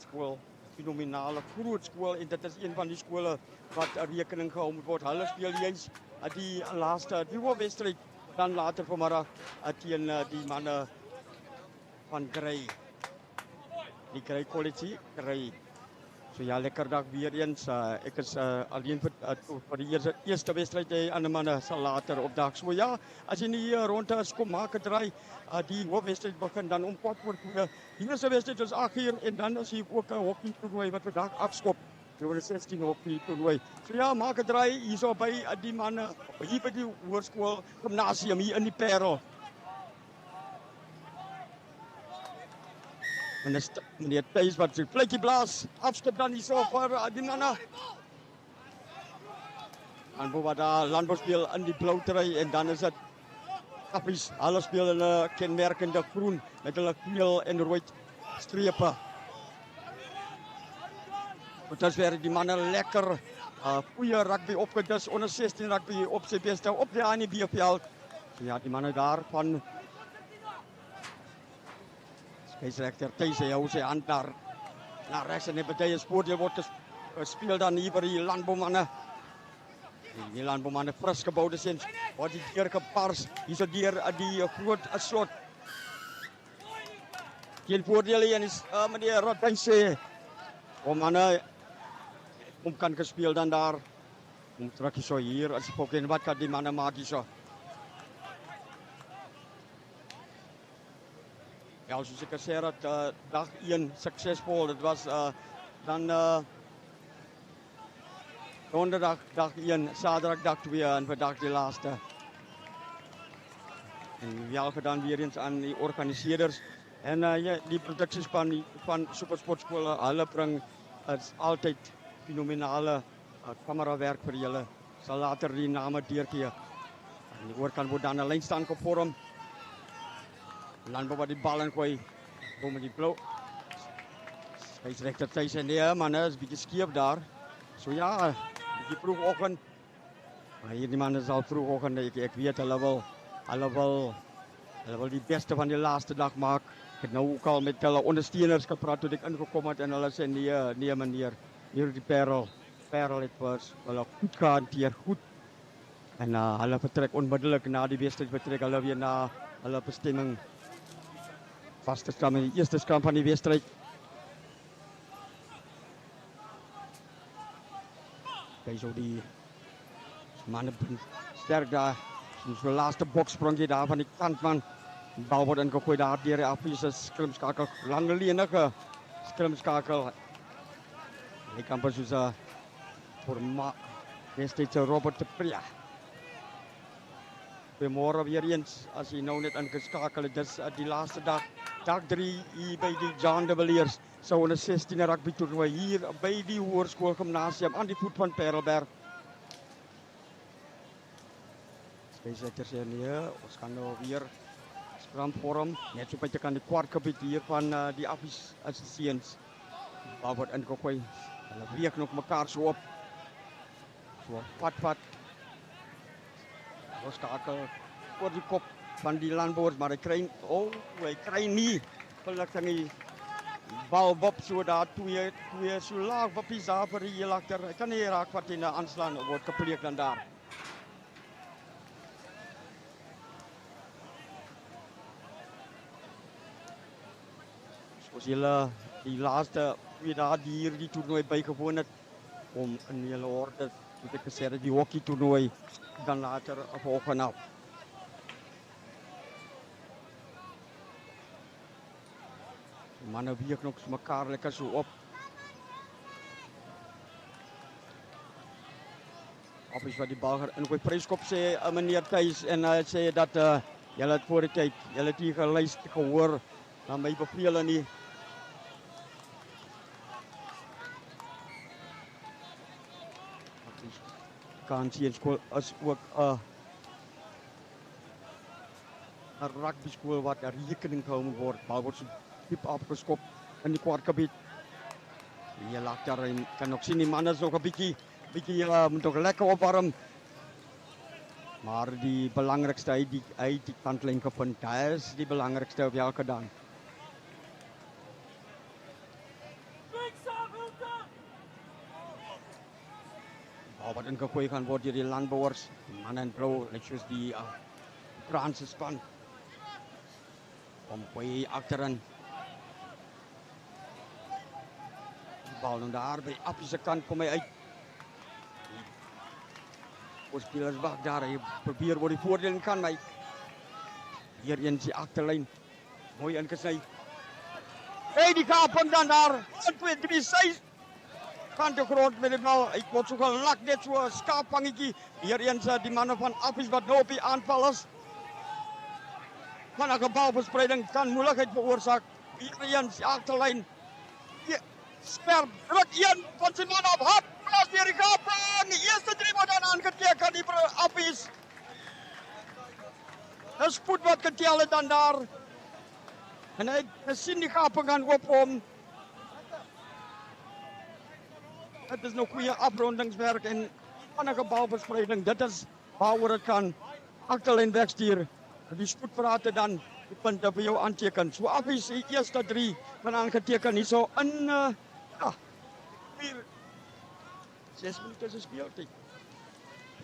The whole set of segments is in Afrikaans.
skool, fenomenale groot skool en dit is een van die skole wat rekening gehou moet word. Hulle speel juis die laaste duo-wedstryd dan later vanmiddag teen die manne van Grey. Die Grey College, Grey. So ja, lekker dag weer eens. Ek is alleen vir die eerste wedstryd en ander manne sal later op dag. So ja, as jy nie rondte is, kom maak 'n draai. Die hoofwedstryd begin dan om 4:15. Die eerste wedstryd is 8:00 en dan is hier ook 'n hockey toernooi wat vandag afskop. Oor 16 hockey toernooi. So ja, maak 'n draai hierso by die manne hier by die hoërskool gimnasium hier in die Parel. Meneer Thuis wat sy vletjie blaas, afskip dan hierso vir die manne. En wat daar Landbou speel in die blou trui en dan is dit Appies, hulle speel in 'n kenmerkende groen met hulle geel en rooi strepe. Dit is weer die manne lekker goeie rugby opgedis, onder 16 rugby op sy beste op die ANB-veld. So ja, die manne daar van Spesialector Thuis, hy hou sy hand daar na rechts en die partij is voordeel word gespeel dan hier by die Landboumanne. Die Landboumanne fris gebouwde sins, word die deur gepars, hier so deur die groot slot. Geen voordeel hier en is meneer Rottijn sê, manne, om kan gespeel dan daar, om trek jy so hier, as ek en wat kan die manne maak hier so. Ja, soos ek gesê het, dag 1 suksesvol, dit was dan donderdag dag 1, saterdag dag 2 en vandag die laaste. En wel gedaan weer eens aan die organiseerders en ja, die produksiespan van Supersportskole, hulle bring is altyd fenomenale kamerawerk vir julle. Sal later die name deurgee. Aan die oorkant word dan 'n lynstaan gevorm. Landbou wat die bal ingooi, kom met die blou. Spesialector Thuis en nee, manne, is bietjie skeef daar. So ja, bietjie vroegoggend. Maar hierdie manne is al vroegoggend, ek weet hulle wil die beste van die laaste dag maak. Ek het nou ook al met hulle ondersteuners gepraat toe ek ingekom het en hulle sê nee meneer, hier die Parel het was hulle goed gehanteer, goed. En hulle vertrek onmiddellik na die wedstryd vertrek hulle weer na hulle bestemming. Vaste stam in die eerste skamp van die wedstryd. Kyk so die manne sterk daar. Soos die laaste boksprongie daar van die kant man. Die bal word ingegooi daar deur die Appies skrimskakel, lange lenige skrimskakel. Die kamp is soos wedstryd Robert de Pria. Goeiemôre weer eens, as jy nou net ingeskakel het, dis die laaste dag 3 hier by die John de Villiers, so onder 16 rugby toernooi hier by die hoërskool gimnasium aan die voet van Parelberg. Spesialector sê nee, ons gaan nou weer skram vorm, net so byte kan die kwartgebied hier van die Appies seuns. Waar word ingegooi, hulle breek nog mekaar so op. So pat. Ons skakel oor die kop van die Landbouers, maar hy kry nie gelukkig nie. Bal wop so daar twee so laag woppies daar vir die heel agter. Hy kan nie raak wat in 'n aanslaan word gepleeg dan daar. Soos julle die laaste 2 dae hier die toernooi bygewoon het om in julle orde, soos ek gesê het, die hockey toernooi dan later volgen af. Manne weeg nog mekaar lekker so op. Appies wat die bal ingooi, pryskop sê meneer Thuis en hy sê dat julle het voor die tyd, julle het hier geluister gehoor na my bevele nie. Kansie skool is ook 'n rugby skool wat rekening gehou moet word. Bal word so diep afgeskop in die kwartgebied. Hier lag daar en kan nog sien die manne is nog 'n bietjie moet nog lekker opwarm. Maar die belangrikste hy die kantlyn gevind. Dit is die belangrikste op elke dag. Bal wat ingegooi gaan word deur die landbouers. Die manne in blou, net soos die Franse span. Gooi agterin. Die bal nou daar by Appie se kant kom hy uit. Ons spelers wag daar, hy probeer waar die voordeel kan my. Hier eens die agterlyn. Mooi ingesny. Hey, die kaping dan daar. 1 2 3 6. Kan de grond met die bal. Hy word so gelak net so 'n skaapvangetjie. Hier eens die manne van Appie wat nou op die aanval is. Van 'n balverspreiding kan moeilikheid veroorsaak. Hier eens die agterlyn. Sperp druk een van sy man op hard. Plaas deur die kaping. Die eerste 3 word dan aangeteken die Appies. Dis spoed wat getel het dan daar. En hy sien die kaping gaan oop hom. Dit is nog goeie afrondingswerk en vinnige balverspreiding. Dit is waaroor dit kan. Agterlyn wegstuur. Die spoedverrate dan die punte vir jou aanteken. So Appies die eerste 3 van aangeteken hierso in 6 minute se speeltyd.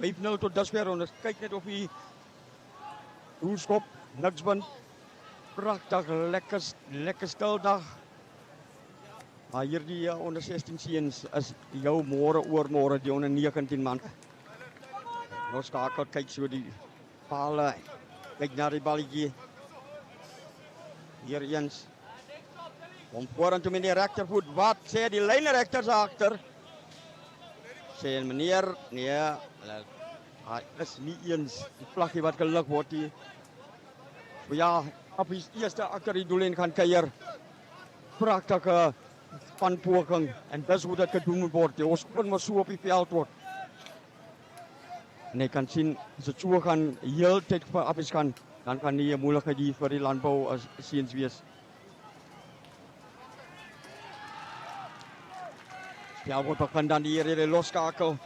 5-0 tot dusver. Ons kyk net of die doelskop niks win. Pragtig, lekker stil dag. Maar hierdie onder 16 seuns is jou môre oormôre die onder 19 man. Nou skakel kyk so die paal. Kyk na die balletjie. Hier eens. Kom vorentoe met die regtervoet. Wat sê die lynregters agter? Sê meneer, nee, hy is nie eens die vlaggie wat geluk word hier. So ja, op die eerste agter die doellyn gaan kuier. Pragtige spanpoging en dis hoe dit gedoen moet word. Ons kon maar so op die veld word. En jy kan sien, as dit so gaan heeltyd vir Appies gaan, dan kan nie 'n moeilikheid hier vir die landbou as seuns wees. Ja, word begin dan hier die loskakel.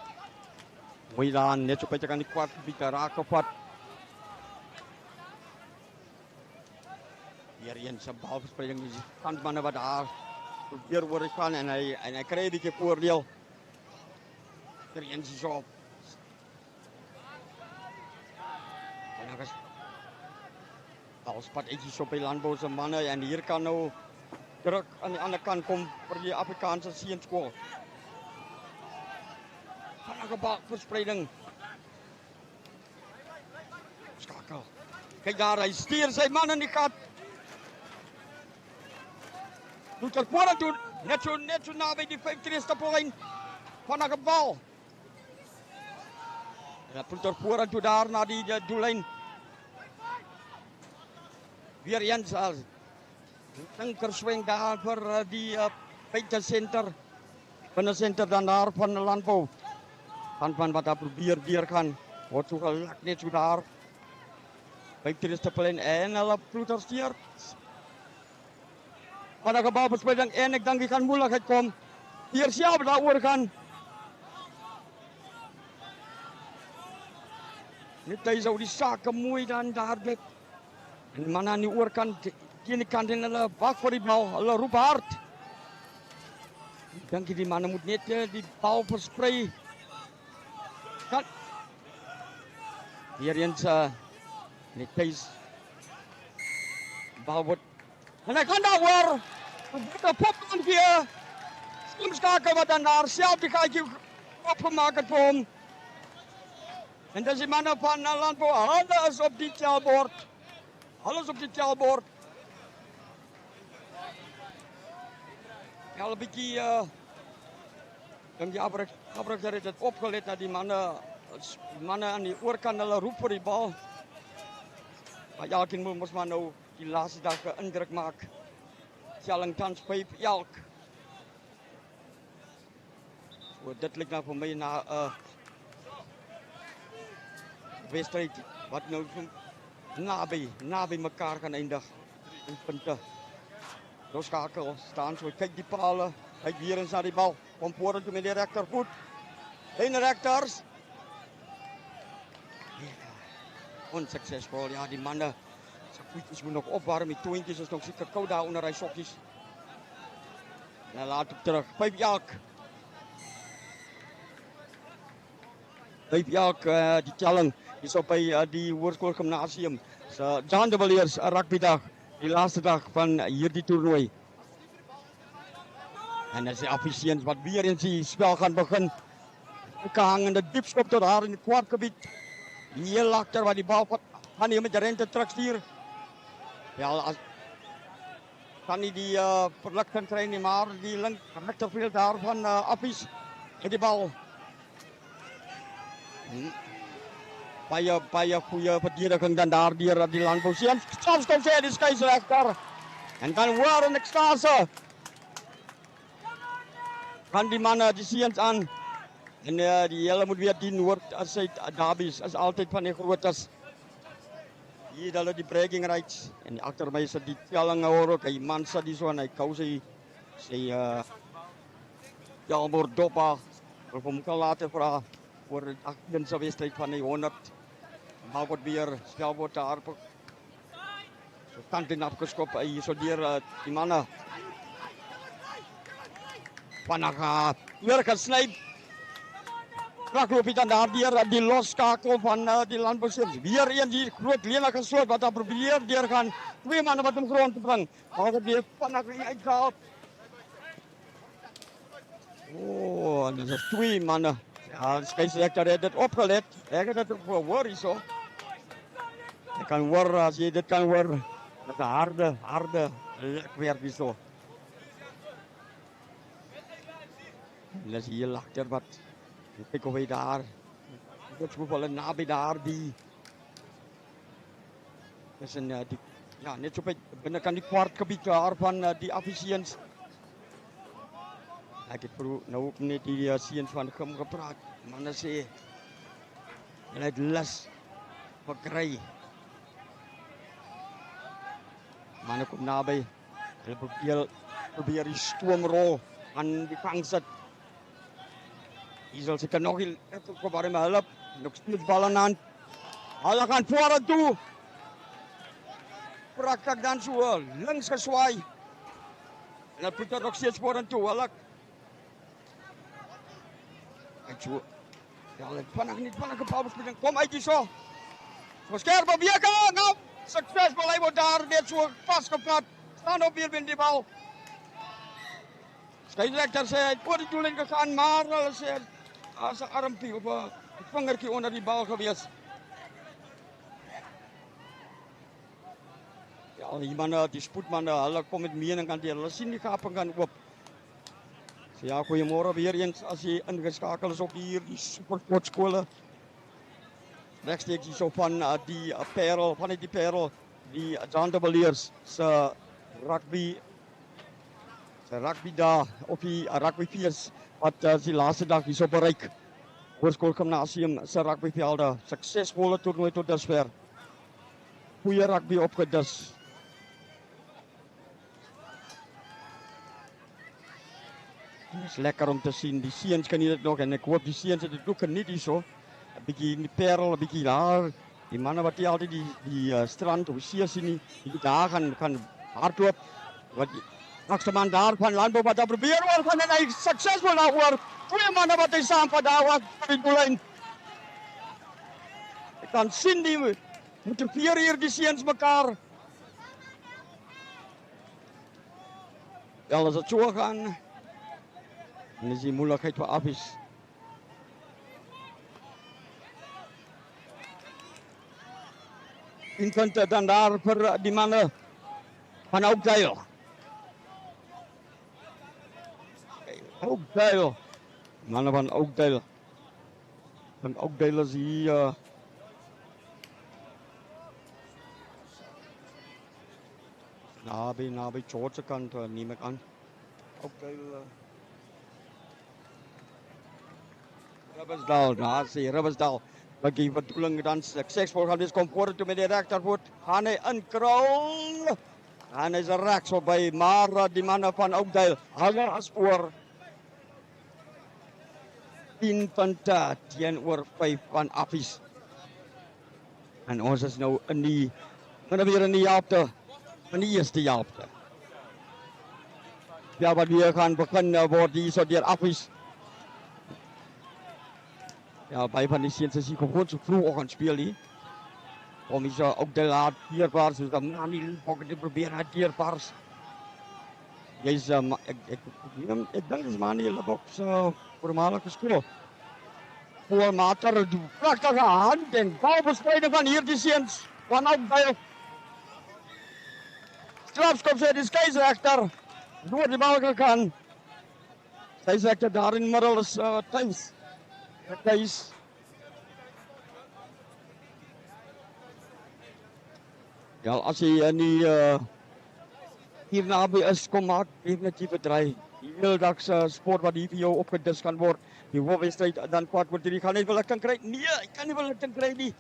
Mooi dan, net so byte kan die kwart bietjie raak op pad. Hier eens 'n balverspreiding, die handmanne wat daar probeer word gaan en hy kry 'n bietjie voordeel. Hier eens is op. En dan is balspat iets op die landbou se manne en hier kan nou druk aan die ander kant kom vir die Afrikaanse seunskool. Van 'n balverspreiding. Skakel. Kyk daar, hy stuur sy man in die gat. Doet er vorentoe, net so naby die 5-3-staplyn van 'n bal. En dan er vorentoe daar na die doellyn. Weer eens al. Linker swing daar vir die buitensenter. Binnensenter dan daar van landbou. Van wat daar probeer deur gaan. Word so gelak net so daar. 5-3-staplyn en hulle ploetersteer. Van 'n balverspreiding en ek dink die gaan moeilikheid kom. Hier self daaroor gaan. Net hy sou die sake mooi dan daar bly. En die man aan die oorkant, teen die kant en hulle wag vir die bal. Hulle roep hard. Ek dink die manne moet net die bal versprei. Kan. Hier eens net hy's bal word. En hy kan daar hoor. Die pop dan hier. Stomskakel wat dan daar self die gaatjie opgemaak het vir hom. En dis die manne van landbou. Hulle is op die tellbord. Alles op die tellbord. Ja, 'n bietjie dink die afbreker het dit opgelet dat die manne aan die oorkant hulle roep vir die bal. Maar ja, ek moet maar nou die laaste dag 'n indruk maak. Telling tans 5-elk. So dit lyk nou vir my na 'n wedstryd wat nou naby mekaar gaan eindig in punte. Loskakel staan so, kyk die pale, hy weer eens na die bal, kom vorentoe met die regtervoet. En regters. Onsuccesvol, ja, die manne se voetjies moet nog opwarm, die toontjies is nog seker koud daar onder hy sokkies. En laat op terug, 5-elk. Elk die telling is op by die Hoërskool Gimnasium se John de Villiers rugbydag, die laaste dag van hierdie toernooi. En as die Affiesiens wat weer eens die spel gaan begin, hangende diepskop tot daar in die kwartgebied. Heel agter wat die bal gaan hier met die rente terugstuur. Ja, as kan nie die verligting kry nie, maar die linkerveld daar van Affies het die bal. Baie goeie verdediging dan daar deur die Landbouseens. Soms kom sy die skeieregter. En dan hoor en ekstase. Gaan die manne die Seuns aan. En die hele moet weer die Noord-Suid derbies is altyd van die grootes. Hier hulle die bragging rights en agter my sit die telling hoor ook. Hy man sit die so en hy kou sy Jalmor Doppa. Of hom kan later vra voor die 8de wedstryd van die 100. Maar word weer spel word daar. So kant en afgeskop hier so deur die manne. Vanaga weer gesny. Rakloop hy dan daar deur die losskakel van die Landbouseens. Weer een die groot lenige soort wat daar probeer deurgaan. Twee manne wat hom grond te bring. Maar dit weer vanaga uitgehaal. Oh, dit is twee manne. Ja, skeieregter het dit opgelet. Ek het dit gehoor hierso. Ek kan hoor as jy dit kan hoor. Dit is harde werk hierso. Dis hier agter wat kyk of hy daar. Dit moet wel naby daar die. Dis in die ja, net so by binnekant die kwartgebied daar van die Affiesiens. Ek het nou ook net die Seuns van Gim gepraat. Manne sê hulle het lus verkry. Manne kom naby. Hulle probeer die stoomrol aan die vang sit. Hier sal seker nog nie kom maar met hulp. Nog steeds bal aan hand. Hulle gaan vorentoe. Praktik dan so links geswaai. En dan Pieter nog steeds vorentoe. Hulle so. Ja, hulle vinnig bal kom uit hierso. So skerp beweging. Nou, suksesvol hy word daar net so vasgevat. Staan op weer binne die bal. Skeieregter sê hy het oor die doelin gegaan, maar hulle sê as 'n armpie of 'n vingertjie onder die bal gewees. Ja, die manne, die spoedmanne, hulle kom met mening aan die hulle sien die gaping kan oop. So ja, goeiemôre weer eens as jy ingeskakel is op hier die Supersportskole. Regsteeks hierso van die Parel, van die Parel, die John de Villiers se rugby daar op die rugbyfees wat die laaste dag hierso bereik. Hoërskool Gimnasium se rugbyvelde, suksesvolle toernooi tot dusver. Goeie rugby opgedis. Het is lekker om te sien, die Seuns kan dit nog en ek hoop die Seuns het dit ook geniet hierso. 'n Bietjie in die Parel, 'n bietjie daar. Die manne wat hier altyd die strand of see sien nie, die daar gaan hardloop. Wat Akste man daar van Landbou wat daar probeer oor gaan en hy suksesvol daaroor. Twee manne wat hy saam van daar was vir die doellyn. Ek kan sien die motiveer hier die Seuns mekaar. Ja, as dit so gaan, dan is die moeilikheid vir Affies. Inpunte dan daar vir die manne van Oakdale. Oakdale. Manne van Oakdale. Van Oakdale is hier naby George kant neem ek aan. Oakdale. Ribbersdal, daar sê Ribbersdal. Wat die bedoeling dan suksesvol gaan wees kom vorentoe met die regtervoet. Gaan hy inkrul. En hy's reg so by maar die manne van Oakdale. Hulle as oor 10 punte teenoor 5 van Affies. En ons is nou in die weer in die helfte, in die eerste helfte. Ja, wat weer gaan begin word hier so deur Affies. Ja, baie van die seuns is hier gewoon so vroeg oggend speel hier. Om is ook te laat teerbaar, soos dan aan die pocket te probeer hanteerbaars. Jy's ek dink dis maar nie hulle boks voormalige skool. Voor Mater doen pragtige hand en balbespreiding van hierdie seuns van Oudtshoorn. Strafskop sê die skeieregter. Door die bal kan. Skeieregter daar in middel is Thuis. Thuis. Ja, as jy in die hier naby is, kom maak definitief 'n draai. Die heeldagse sport wat hier vir jou opgedis kan word. Die hoofwedstryd dan kwart word hierdie gaan net wel kan kry. Nee, ek kan nie wel dit kry nie.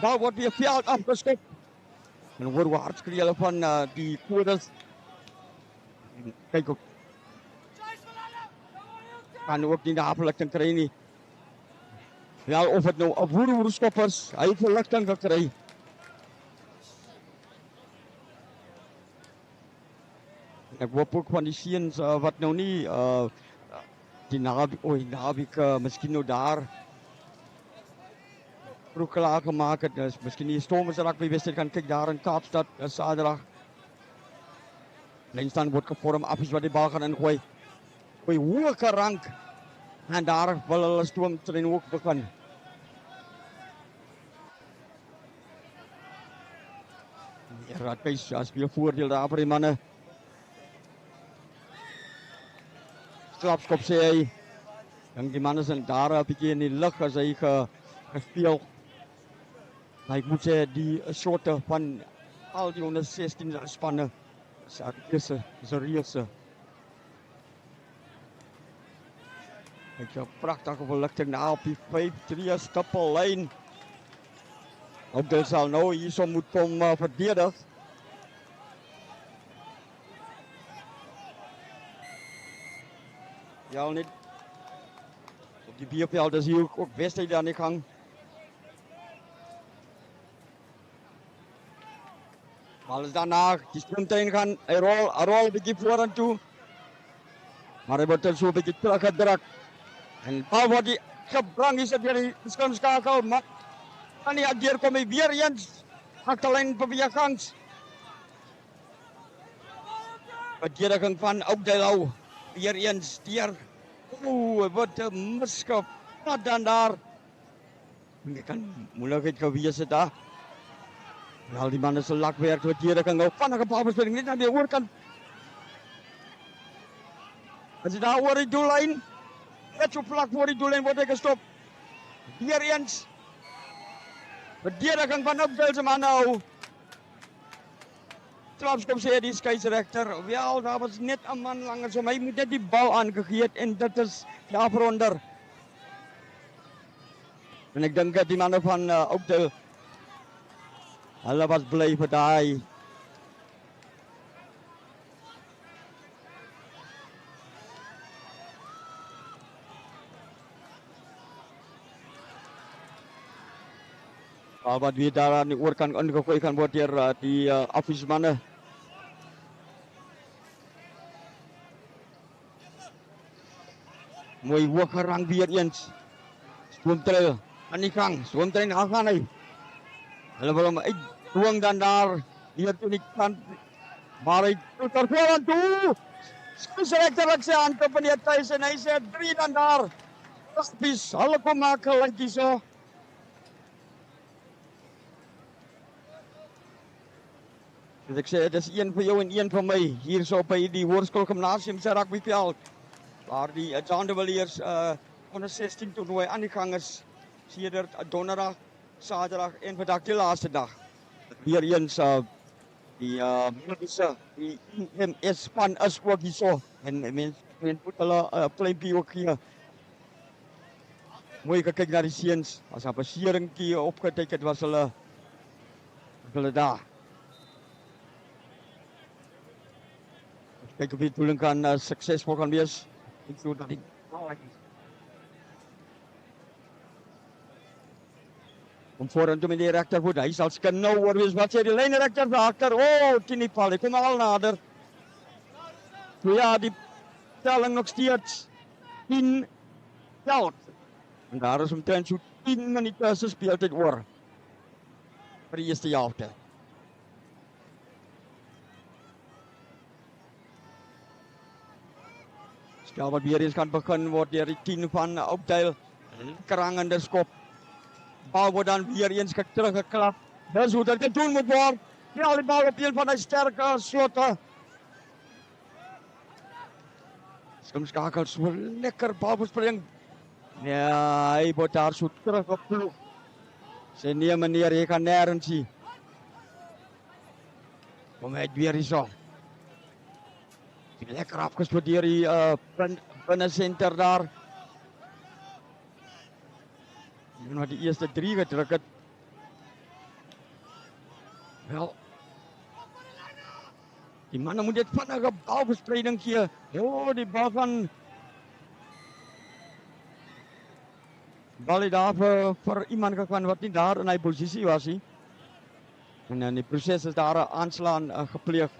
Bal word weer veld afgeskop. En hoor hoe hard skree hulle van die kodes. Kyk op. Kan ook nie daar verligting kry nie. Ja, of dit nou 'n woerskop is, hy het verligting gekry. Ek hoop ook van die seuns wat nou nie die naweek miskien nou daar vroeg klaar gemaak het. Dus miskien die Stormers rugby wedstryd kan kyk daar in Kaapstad Saterdag. Lynstand word gevorm, Affies wat die bal gaan ingooi. Gooi hoë rank en daar wil hulle stoomtrein ook begin. Die Radpies speel voordeel daar vir die manne. Strafskop sê hy. Dink die manne zijn daar 'n bietjie in die lug as hy gespeel. Maar ek moet sê die soorte van al die onder 16 spanne is 'n reuse. Ek het 'n pragtige verligting daar op die 5-3 stippellyn. Ook dit sal nou hierso moet kom verdedig. Ja, net op die bierveld is hier ook wedstrijd aan de gang. Bal is daarna, die sprinttuin gaan, hij rol een beetje voor en toe. Maar hij wordt er zo een beetje teruggedrukt. En de bal wordt gebrang, is het weer die schakel, maar kan niet uitdeer, kom hij weer eens. Achterlijn bewegings. Verdediging van Oudtshoorn. Weer eens stier. Wat 'n miskop. Wat dan daar. Dit kan moeilikheid gewees het daar. Al die manne se lakwerk wat hier kan nou vinnige balbespreking net aan die oorkant. As dit daar oor die doellyn. Net so vlak voor die doellyn word hy gestop. Weer eens. Verdediging van Oudtshoorn se man nou. Strafskop sê die skeieregter. Wel, daar was net 'n man langer, so hy moet net die bal aangegee het en dit is die afronder. En ek dink dat die manne van Oudtshoorn hulle was bly vir daai. Wat weer daar aan die oorkant ingegooi kan word deur die affiesmanne. Mooi hoog gerang weer eens. Stoomtrein aan die gang. Stoomtrein gaan hy. Hulle wil hom uitdwing dan daar hier toe die kant. Maar hy tot er voor aan toe. Skeieregter wat sy hand op in die tuis en hy sê 3 dan daar. Affies, hulle kom maak 'n lintjie so. Dus ek sê, dit is een vir jou en een vir my, hier so by die Hoërskool Gimnasium se rugbyveld, waar die Jean de Villiers onder 16 toernooi aan die gang is, sedert donderdag, saterdag en vandag die laaste dag. Weer eens die medische, die IMS span is ook hier so, en mens moet hulle pleintjie ook hier. Mooi gekyk na die seuns, as 'n beseringkie opgetek het, was hulle daar. Kijk of die bedoeling kan succesvol kan wees. Ik doe dat niet. Om vorentoe met die rechtervoet. Hij zal nou worden wees. Wat sê die lijnrechter van achter. Oh, Tinipal. Ik kom al nader. Ja, die telling nog steeds 10-11. En daar is omtrent so 10 minute se speeltyd oor vir die eerste helfte. Spel wat weer eens kan begin word deur die 10 van Oudtshoorn. Krangende skop. Bal word dan weer eens teruggeklap. Dis hoe dit gedoen moet word. Ja, die bal op een van die sterke slotte. Skakel so lekker balbespring. Ja, hy word daar so terug op ploeg. Sê nee meneer, jy kan nêrens sien. Kom uit weer hierso. Lekker afgespot deur die binne senter daar. En wat die eerste 3 gedruk het. Wel. Die manne moet dit vinnige balbespreiding gee. Oh, die bal van bal daar vir iemand gegaan wat nie daar in hy posisie was nie. En in die proses is daar 'n aanslaan gepleeg.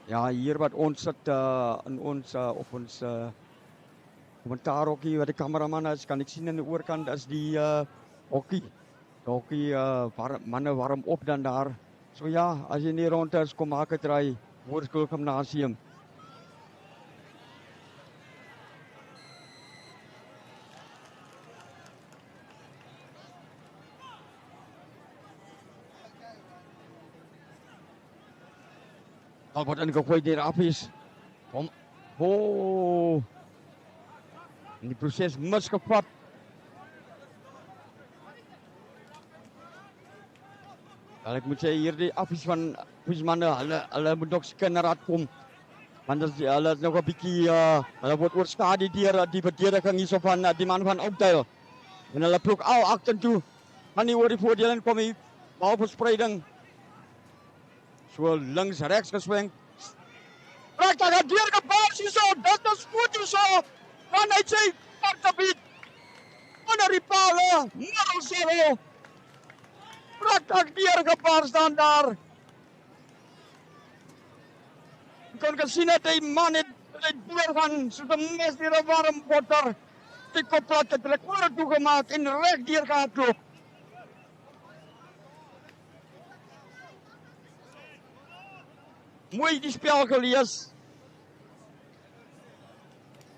Ja, hier wat ons sit in ons op ons kommentaarhokkie wat die kameraman is, kan ek sien aan die oorkant is die hokkie. Hokkie manne warm op dan daar. So ja, as jy nie rond is, kom maak 'n draai. Hoërskool Gimnasium. Al word ingegooi deur Affies. Kom. Oh. En die proses misgevat. Wel, ek moet sê hierdie Affies van manne, hulle moet nog kinderraad kom. Want hulle is nog 'n bietjie hulle word oorskadu deur die verdediging hierso van die man van Oudtshoorn. En hulle ploeg al agtertoe. Maar nie oor die voordeel kom hier. Balverspreiding. So links regs geswing. Raak daar deur gepaas hierso. Dit is goed hierso. Dan hy sê Parkgebied. Onder die paal. Middelsel. Raak daar deur gepaas dan daar. Kon gesien het die man het deur gaan so 'n mes deur 'n warm water. Die kopplat het rekord toegemaak en reg deur gehardloop. Mooi die spel gelees.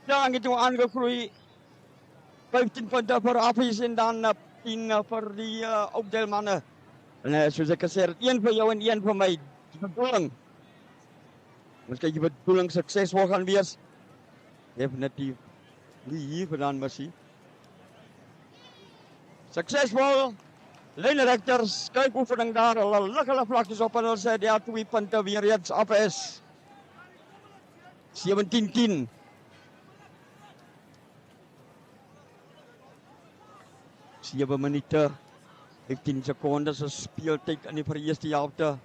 Ja, het toe aangegroei. 15 punte vir Affies en dan 10 vir die Oudtshoorn manne. En soos ek gesê het, een vir jou en een vir my. Die bedoeling. Ons kyk die bedoeling suksesvol gaan wees. Definitief. Nie hier vandaan missie. Suksesvol. Lijnrechters, kykoefening daar. Hulle lig hulle vlaktes op en hulle sê die 2 punte weer reeds af is. 17-10. Sewe minute, 15 sekondes is speeltyd in die vir die eerste helfte.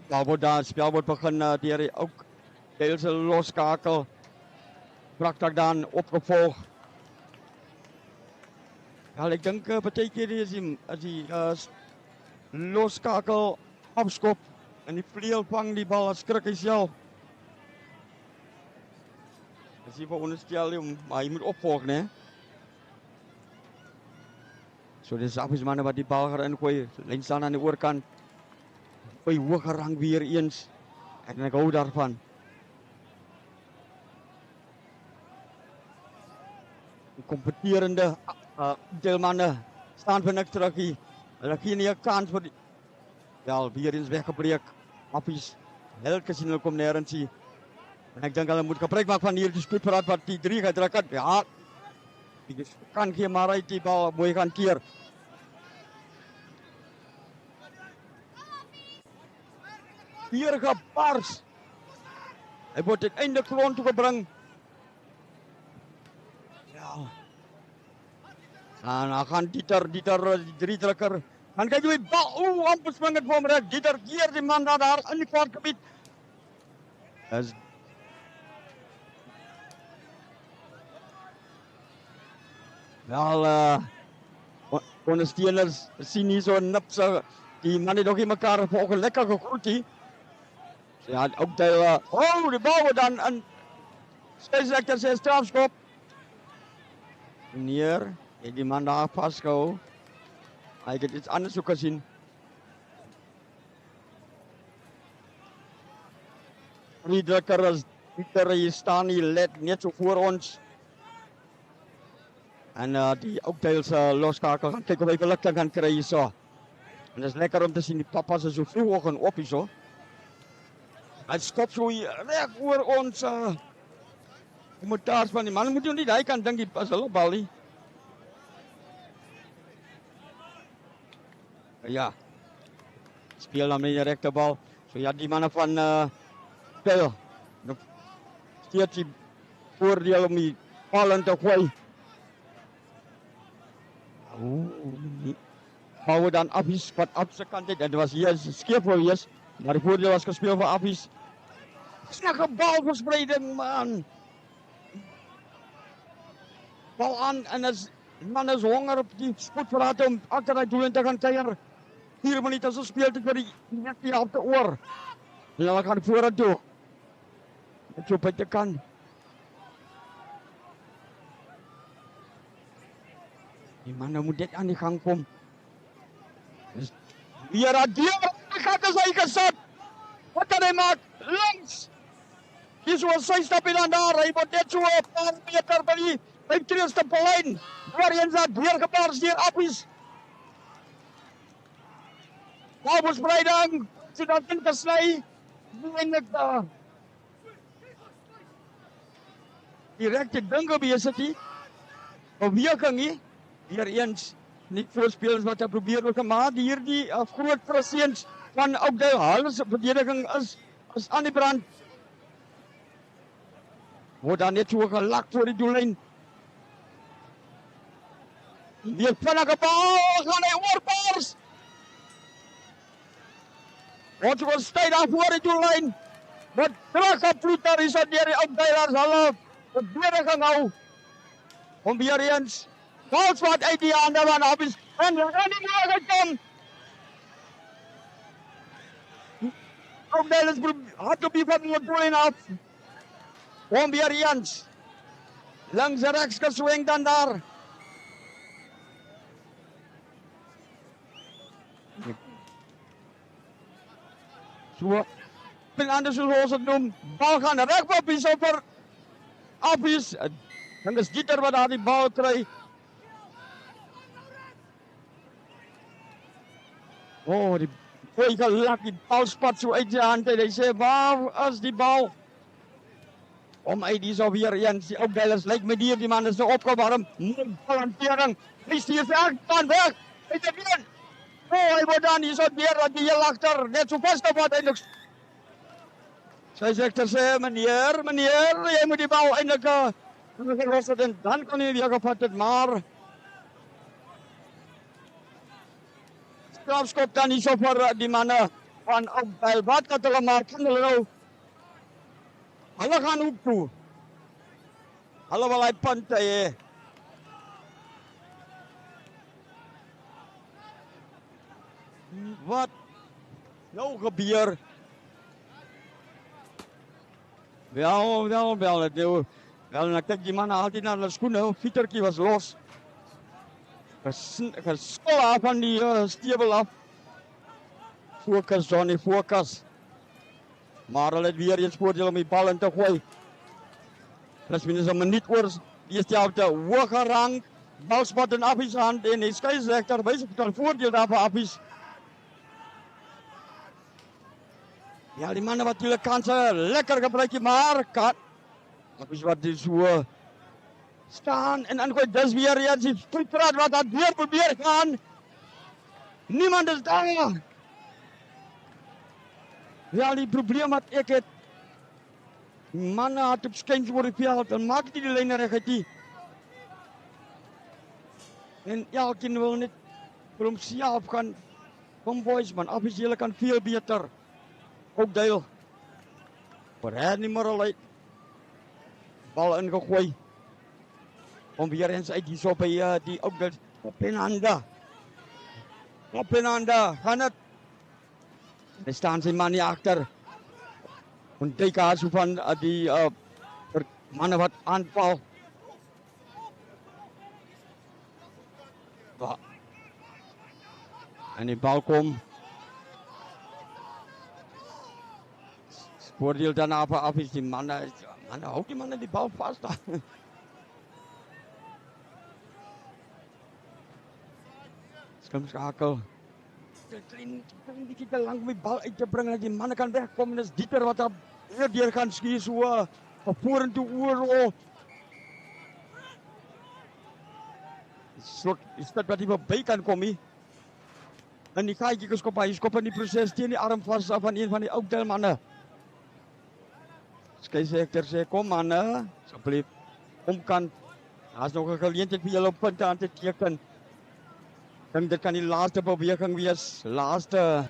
Daar spel word begin deur die ook Deelse loskakel. Praktik dan opgevolg. Ja, ek dink baie keer as die loskakel afskop en die vleuel vang die bal, skrik hy self. Dis nie veronderstel maar hy moet opvolg, né? So dis Affies manne wat die bal gaan ingooi. Lyn staan aan die oorkant. By hoë rang weer eens. En ek hou daarvan. Die kompeterende deelmanne staan vir niks terug hier. Hulle gee nie 'n kans vir die wel weer eens weggebreek. Affies elke sien hulle kom nêrens hier. En ek dink hulle moet gebruik maak van hierdie spoedverraad wat die 3 gedruk het. Ja. Dit kan gee maar uit die bal mooi gaan keer. Hier gepars. Hy word uiteindelik grond toe gebring. Ja. En dan gaan Dieter die 3 drukker. Dan kyk jy die bal, amper spring het vir hom reg. Dieter keer die man daar in die Parkgebied. Is wel ondersteuners sien hier so nipse die man het ook nie mekaar vanoggend lekker gegroet hier. So ja, Oakdale, die bal word dan in skeidsregter se strafskop. Meneer, het die man daar vasgehou. Hy het iets anders ook gesien. Vriendeliker as Pieter hier staan hier net so voor ons. En die Oakdale se loskakel gaan kyk of hy verligting kan kry hierso. En dit is lekker om te sien die papas is so vroegoggend op hierso. Hy skop so hier reg oor ons kommentaars van die man. Moet jy nie hy kan dink die is hulle bal nie. Ja. Speel dan met die regterbal. So ja, die manne van Oakdale. Nog steeds die voordeel om die bal in te gooi. Bouwen dan Affies wat op zijn kant deed. En dat was hier skeef geweest. Maar de voordeel was gespeeld voor Affies. Snakke balverspreiding, man. Bal aan en de man is honger op die spoedverraad om achter het doel in te gaan kijken. 4 minuten zo speelt het voor die op de oor. En dan gaan we vooruit toe. Dat zo beetje kan. Die man moet dit aan die gang komen. Dus weer aan die gaat er zijn gezet. Wat kan hij maken? Links. Hier zo'n zijstapje dan daar. Hij wordt net zo een paar meter bij die 3e lijn. Waarin zat weer gebaars hier Affies. Balverspreiding. Ze dan in te snijden. Eindelijk daar. Directe dinge bezig die. Beweging hier. Weer eens niet veel spelers wat hij probeert te maken. Hier die groot presence van Oakdale. Alles verdediging is aan die brand. Wordt dan net zo gelakt voor die doellijn. Weer vinnige bal. Gaan hij oorpaars. Wordt gewoon stijl af voor die doellijn. Wat teruggevloed daar is dat die Oakdale half verdediging hou. Om weer eens. Vals wat uit die handen van Affies. En we gaan niet meer gekomen. Oakdale is hard op die van de doel af. Om weer Jans. Langs rechts geswing dan daar. Zo. Ben anders zoals het noemt. Bal gaan recht op is over Affies. Dan is Dieter wat daar die bal krijgt. Oh, die gelak, die bal spat zo uit zijn hand. En hij zei, waar is die bal? Om uit die zo weer Jens, die Oakdalers lijkt me die man is zo opgewarmd. Hantering, hij stiert weg, dan weg. Hij zit weer. Oh, hij wordt dan, die zo weer, die hier achter, net zo vast op wat eindelijk. Zij zegt er, zei, meneer, jij moet die bal eindelijk gelossen. En dan kan hij weer gevat, maar... Strafskop dan niet zo voor die mannen van Oakdale. Wat gaat er maken? Hulle gaan ook toe. Hulle wil uit punten hê. Wat nou gebeur? Wel. Wel, dan kyk die mannen altyd na hulle skoene. Fietertjie was los. Geskol af van die stebel af. Fokus, Johnny, fokus. Maar hulle het weer eens voordeel om die bal in te gooi. Plus minus 'n minuut oor die eerste helfte. Hoge rang. Balspot in Affies hand en die skeieregter wys op die voordeel daar vir Affies. Ja, die manne wat hulle kanse lekker gebruik, maar Affies wat die so staan en dan gooi dis weer eens die voetpraat wat daar weer probeer gaan. Niemand is daar. Ja, die probleem wat ek het. Manne het op skens oor die veld en maak die lyne reguit nie. En elkeen wil net vir homself gaan. Kom boys man, Affies julle kan veel beter. Oakdale. Maar nie maar al bal ingegooi. Om weer eens uit hierso by die Oakdale op Penanda. Op en ander, gaan het. Er staan zijn man hier achter. Een teken zo van die mannen wat aanval. En die bal komt. Voordeel daarna af is die mannen houdt die mannen die bal vast. Schakel. Klein beetje te lang om die bal uit te brengen dat die mannen kan wegkomen. Dat is Dieter wat daar weer gaan schieten zo van vorentoe oorlog. Is dat wat hij voorbij kan komen? En die gaatje geskopt, hij skopt in die proces tegen die arm vast van een van die Ouddelmannen. Scheidsrechter sê kom mannen, asseblief omkant. Daar's nog 'n geleentheid vir julle op punte aan te teken. Dink dit kan die laaste beweging wees, laaste.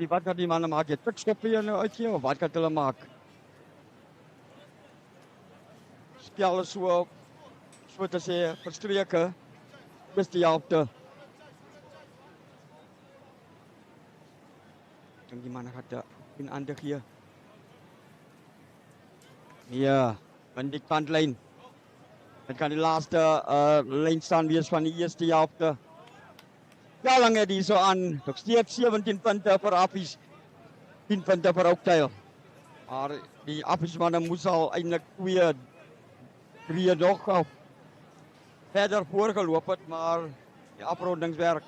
Wat kan die mannen maak? Jy tikskop hier nou uitgee of wat kan hulle maak? Spel is so te sê verstreke. Dis die helfte. Dink die mannen gaan in ander gee. Ja, van die kantlijn. Het kan die laatste lijn staan wees van die eerste helfte. Ja, lang het die zo aan. Nog steeds 17 punten voor Affies. 10 punten voor Oudtshoorn. Maar die Affiesmannen moest al eindelijk 2-3 nog verder voorgelopen. Maar die afrondingswerk.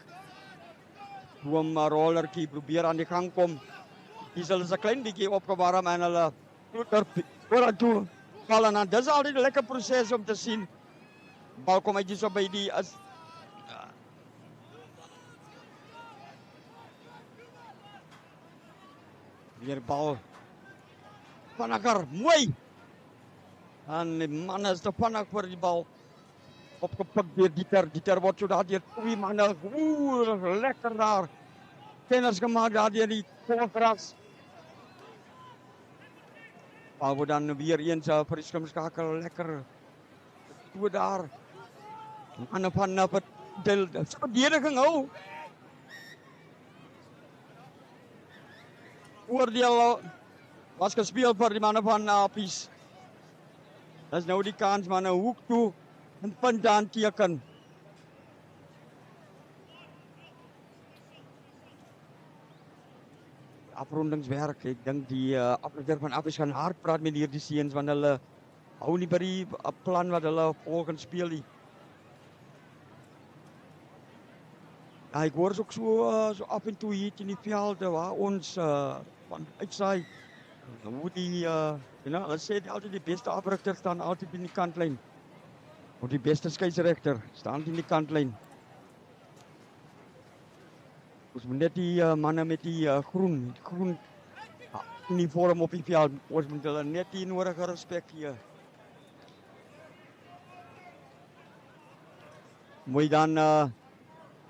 Hoe een rollerkie probeer aan de gang komt. Die zullen ze een klein beetje opgewarmd en hulle vooruit vallen aan. Dat is altijd een lekker proces om te zien. De bal komt uit zo bij die. Weer bal. Panakker, mooi. En de man is de panak voor die bal. Opgepakt door Dieter. Dieter wordt zo daar die 2 mannen. Lekker daar. Kenners gemaakt daar die voorgras. Bal wordt dan weer eens voor die schakel lekker. Toe daar. Mannen van de verdediging hou. Oordeel was gespeeld voor die mannen van Affies. Dat is nou die kans van een hoek toe. Een punt aanteken. Afrondingswerk. Ik denk die afleider van Affies gaan hard praten met hier die seuns. Want hulle hou niet bij die plan wat hulle volgens speel. Ja, ik hoor ook zo af en toe hier in die velden waar ons van uitsaai. Hoe die, hulle sê altijd die beste africhter staan altijd in die kantlijn. Of die beste scheidsrechter staan in die kantlijn. Ons moet net die mannen met die groen uniform op die veld, ons moet hulle net die nodige respect gee. Moet dan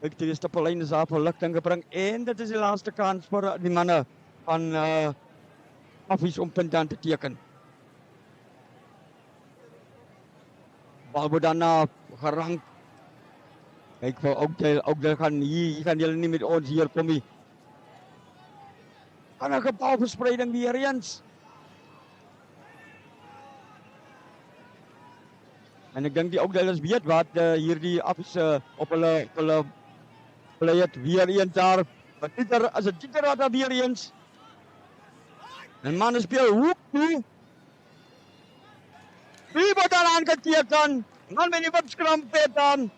ek die Stapelyn is daar verligting gebring en dit is die laaste kans vir die manne van Affies om punt aan te teken. Bal word dan gerank. Kijk vir Oudtshoorn gaan hier gaan julle nie met ons hier kom nie. Kan 'n balverspreiding weer eens. En ek dink die Oudtshoorners weet wat hierdie Affies op hulle het weer eens daar. Maar Dieter, as dit Dieter wat daar weer eens. En mannen speel hoek toe. Wie wordt daar aangeteken? Man met die wipskramp dan.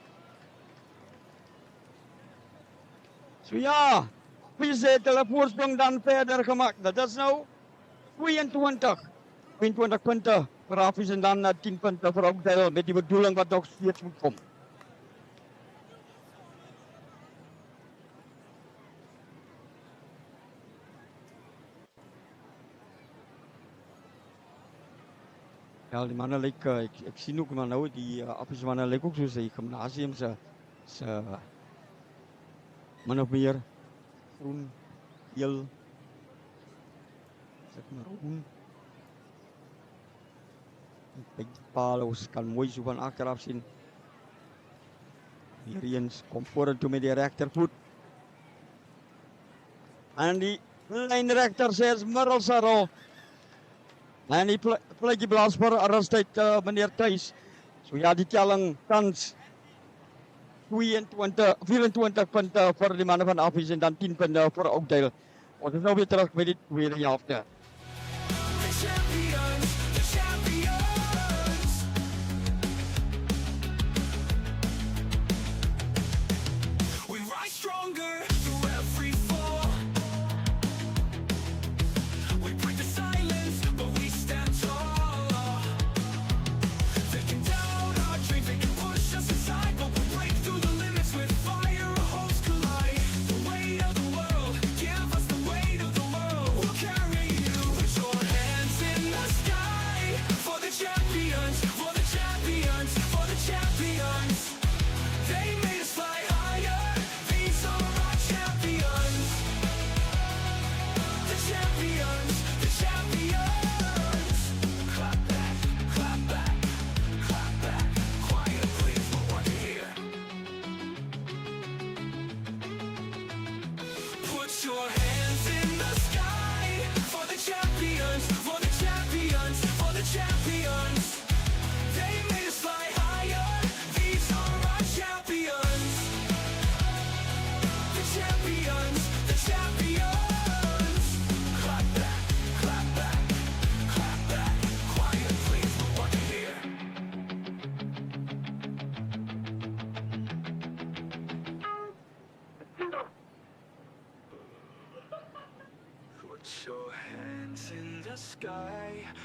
So ja, Affies het hulle voorsprong dan verder gemaakt. Dat is nou 22 punten voor Affies en dan 10 punten voor Oudtshoorn met die bedoeling wat nog steeds moet komen. Ja, die mannen lijken, ik zie ook maar nou, die Affies mannen lijken ook zoals die gymnasium, ze min of meer groen, geel, zeg maar groen. Kijk, die palen, ons kan mooi zo van achteraf zien. Hier eens komt vorentoe met die rechtervoet. En die lijnrechter zes Middelsarol. En die plekje blaas voor arrestheid meneer Thijs. So ja, die telling tans 24 punten voor die mannen van Affies en dan 10 punten voor Oakdale. Ons is nou weer terug bij die tweede helft.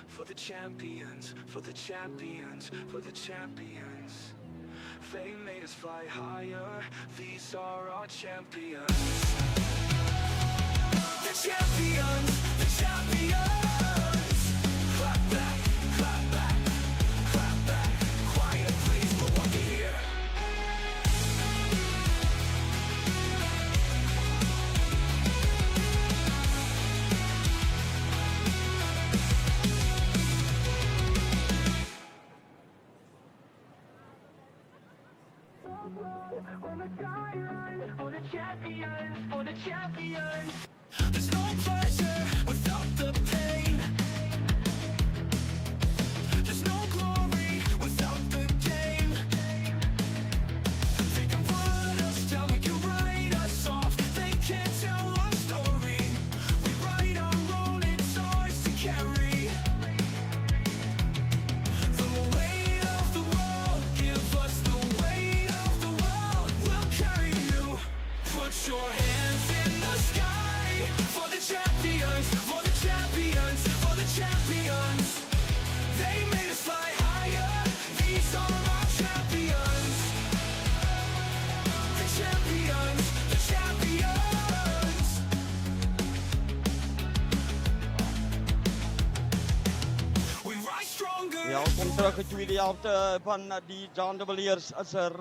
For the champions, for the champions, for the champions. Fame made us fly higher. These are our champions. The champions, the champions. Clap back, clap back, clap back. Quiet please, we want to hear. For the champions, for the champions. There's no pleasure without the pain. There's no glory without the game. They can put us down, we can write us off. They can't tell our story. We write our own, it's ours to carry. The weight of the world, give us the weight of the world. We'll carry you. Put your hands in the sky. For the champions, for the champions, for the champions. They made us fly higher. These are our champions. The champions, the champions. We rise stronger. Ja, kom terug in tweede helft van die John de Villiers as 'n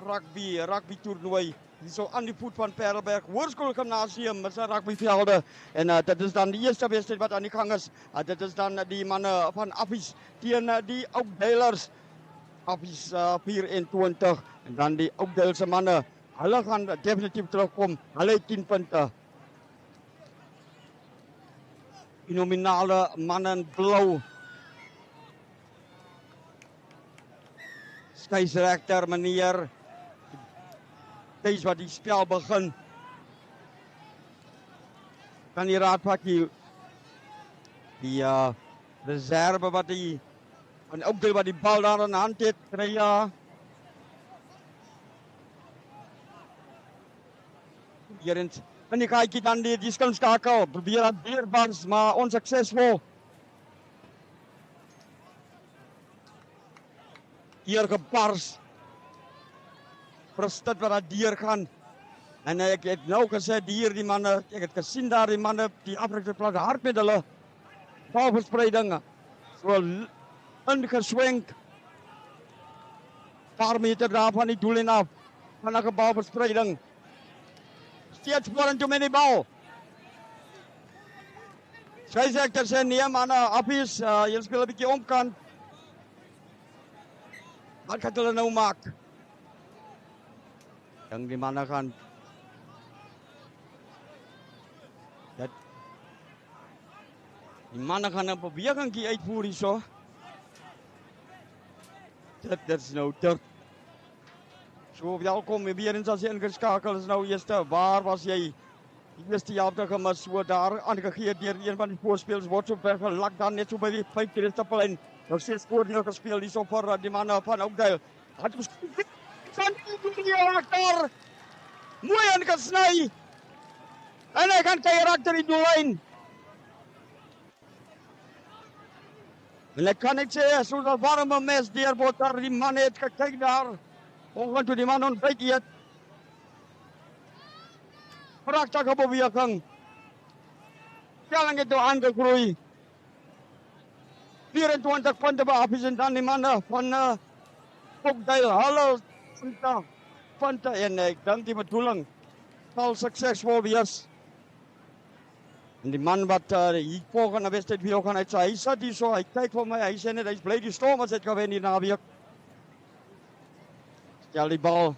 rugby toernooi. Hier so aan die voet van Parelberg Hoërskool Gimnasium met sy rugbyvelde en dit is dan die eerste wedstryd wat aan die gang is. Dit is dan die manne van Affies teen die Oakdalers. Affies 24 en dan die Oakdale manne. Hulle gaan definitief terugkom. Hulle het 10 punte. Die nominale manne in blou. Skeieregter meneer Thijs wat die spel begin. Kan die raadpak die reserve wat die en ook die wat die bal daar in hand het kry ja. Hierens en die gaatjie dan die skilskakel probeer dat weer bars maar onsuksesvol. Hier gebars. Verstit wat daar deur gaan. En ek het nou gesê die manne, ek het gesien daar die manne die Afrika plaas hard met hulle balverspreiding. So ingeswenk. Paar meter daar van die doel en af. Van 'n balverspreiding. Steeds vorentoe met die bal. Skeieregter sê nee manne, Affies, julle speel 'n bietjie omkant. Wat gaan hulle nou maak? Die manne gaan Die manne gaan 'n bewegingkie uitvoer hierso. Dit is nou ter. So welkom weer eens as jy ingeskakel is nou eerste. Waar was jy? Die eerste helfte gemis, so daar aangegee deur een van die voorspelers word so weggelak dan net so by die 5 stapellyn. Nou steeds voordeel gespeel hierso vir die manne van Oakdale. Het van die agter. Mooi ingesny. En hy kan keer agter die doellyn. En ek kan net sê, soos 'n warme mes deur botter, die man het gekyk daar. Ongeveer toe die man ontbyt eet. Pragtige beweging. Stelling het toe aangegroei. 24 punte by Appies en dan die manne van Oakdale. Hallo, punte en ek dink die bedoeling sal suksesvol wees. En die man wat hier volgende wedstrijd weer gaan uit sy huis sit hier so, hy kyk vir my, hy sê net, hy's bly die Stormers het gewen hier naweek. Stel die bal.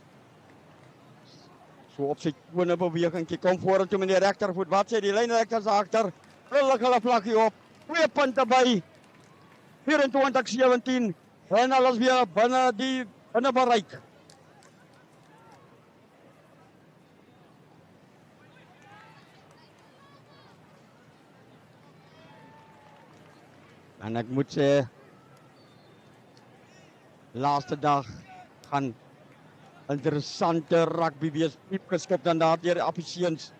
So op sy twone beweging, kom vorentoe met die regtervoet, wat sê die lynrekters agter, hulle vlakkie op, 2 punte by, 24-17, en alles weer binne bereik. En ek moet sê, laaste dag gaan interessante rugby wees, diep geskop dan daar deur Appiesiens.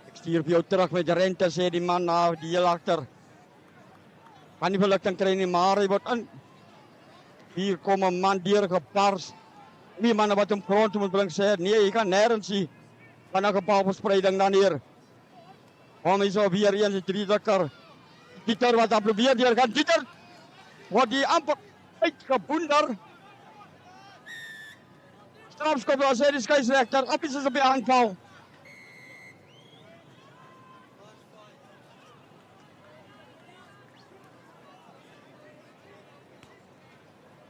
Ek stuur vir jou terug met Rente, sê die man na die heel agter. Kan nie verligting kry nie, maar hy word in. Hier kom 'n man deur gepars. Die manne wat hom grond toe moet bring sê, nee, jy kan nêrens sien. Van 'n baalverspreiding dan hier. Kom hier so weer eens die 3 dikker. Dieter wat daar probeer deur gaan. Dieter word die amper uitgeboender. Strafskop was hy die skeieregter. Appies is op die aanval.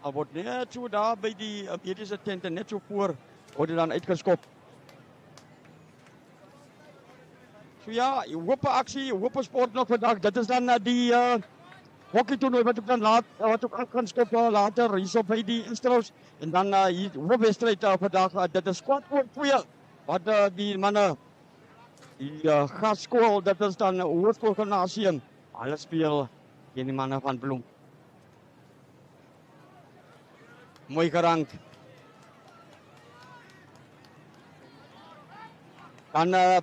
Al word net so daar by die mediese tente net so voor word hy dan uitgeskop. So ja, hoop aksie, hoop sport nog vandag. Dit is dan die hockey toernooi wat ook dan wat ook gaan skop later hierso by die Instrous en dan hier hoop wedstryd vandag. Dit is kwart voor 2 wat die manne die gaskool, dit is dan Hoërskool Gimnasium. Hulle speel teen die manne van Bloem. Mooi gerank. Dan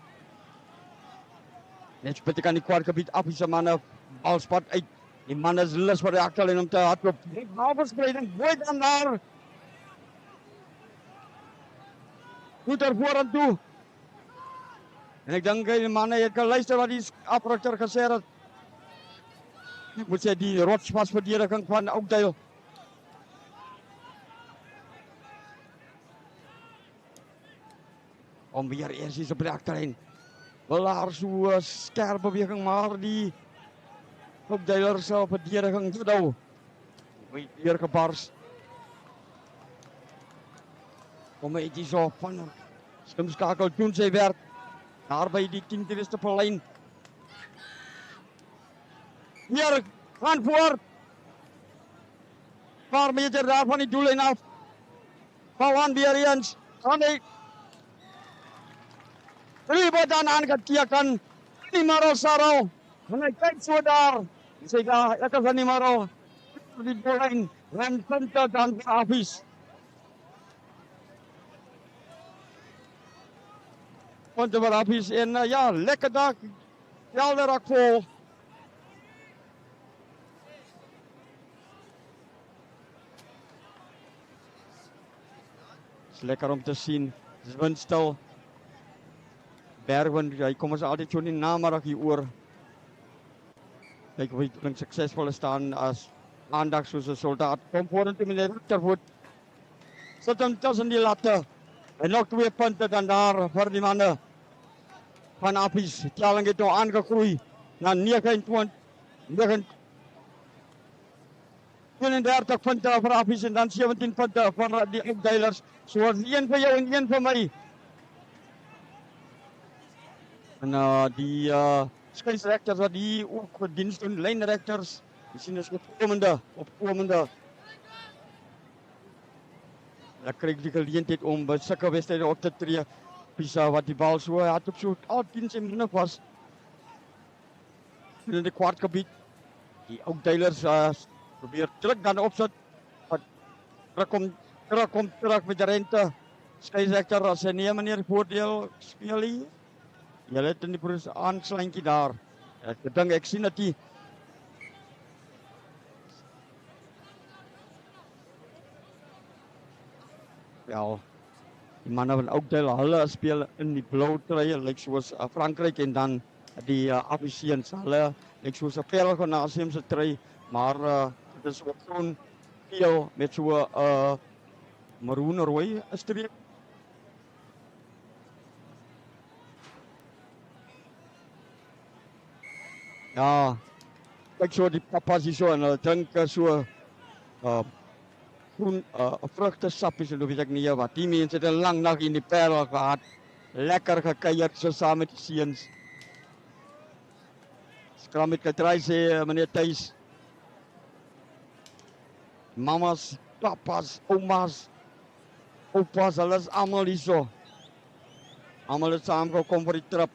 net so bietjie kan die kwartgebied af, die manne balspat uit. Die man is lus vir die agterlyn om te hardloop. Die balverspreiding, mooi dan daar. Goed daar vorentoe. En ek dink die manne het geluister wat die afrigter gesê het. Ek moet sê die rotsvasverdediging van Oakdale. Om weer eers iets op die agterlyn. Wel daar so skerp beweging, maar die Oakdale se verdediging te nou. Weer gebars. Kom hy dit so van slimskakel doen sy werk. Daar by die 10 stapellyn. Hier gaan voor. Paar meter daar van die doellyn af. Van weer eens. Gaan hy. Ribot dan aangeteken. Die Marosaro. En hy kyk so daar. Hy sê ja, ek is aan die Maro. Die doellyn. En punte dan Appies. Punte vir Appies en ja, lekker dag. Helder raak vol. Is lekker om te sien. Dis windstil. Bergwind, hy kom ons altyd so in die namiddag hier oor. Kyk hoe hy suksesvol staan as aandag soos 'n soldaat. Kom vorentoe met die regtervoet. Sit hom tussen die latte. En nog 2 punte dan daar vir die manne van Appies. Die telling het nou aangegroei na 39 punte vir Appies en dan 17 punte vir die Oakdalers. So een vir jou en een vir my. En die scheidsrechters wat hier ook dienst doen, lijnrechters. Die sien is opkomende. Dan krijg je die gelegenheid om bij zulke wedstrijden op te treden. Pisa wat die bal zo had op zo al 10 minuten was. In de kwartgebied. Die ook deilers probeert terug naar de opzet. Terug met de rente. Scheidsrechter als hij niet meneer voordeel speel hier. Je let in die aansluiting daar. Ik denk, ik zie dat die ja, die mannen van Oakdale, hulle speel in die blauwe truie, lyk soos Frankryk en dan die Afrikaans, hulle lyk soos 'n Pelganasie trui, maar dit is ook groen geel met so maroon rooi streep. Ja, kyk so die papas hier so en hulle drink so groen vruchtesappies en weet ek nie wat. Die mense het 'n lang nag in die Parel gehad. Lekker gekuier so saam met die seuns. Skram met getry sê meneer Thuis. Mamas, papas, omas, opas, hulle is almal hier so. Almal het saam gekom vir die trip.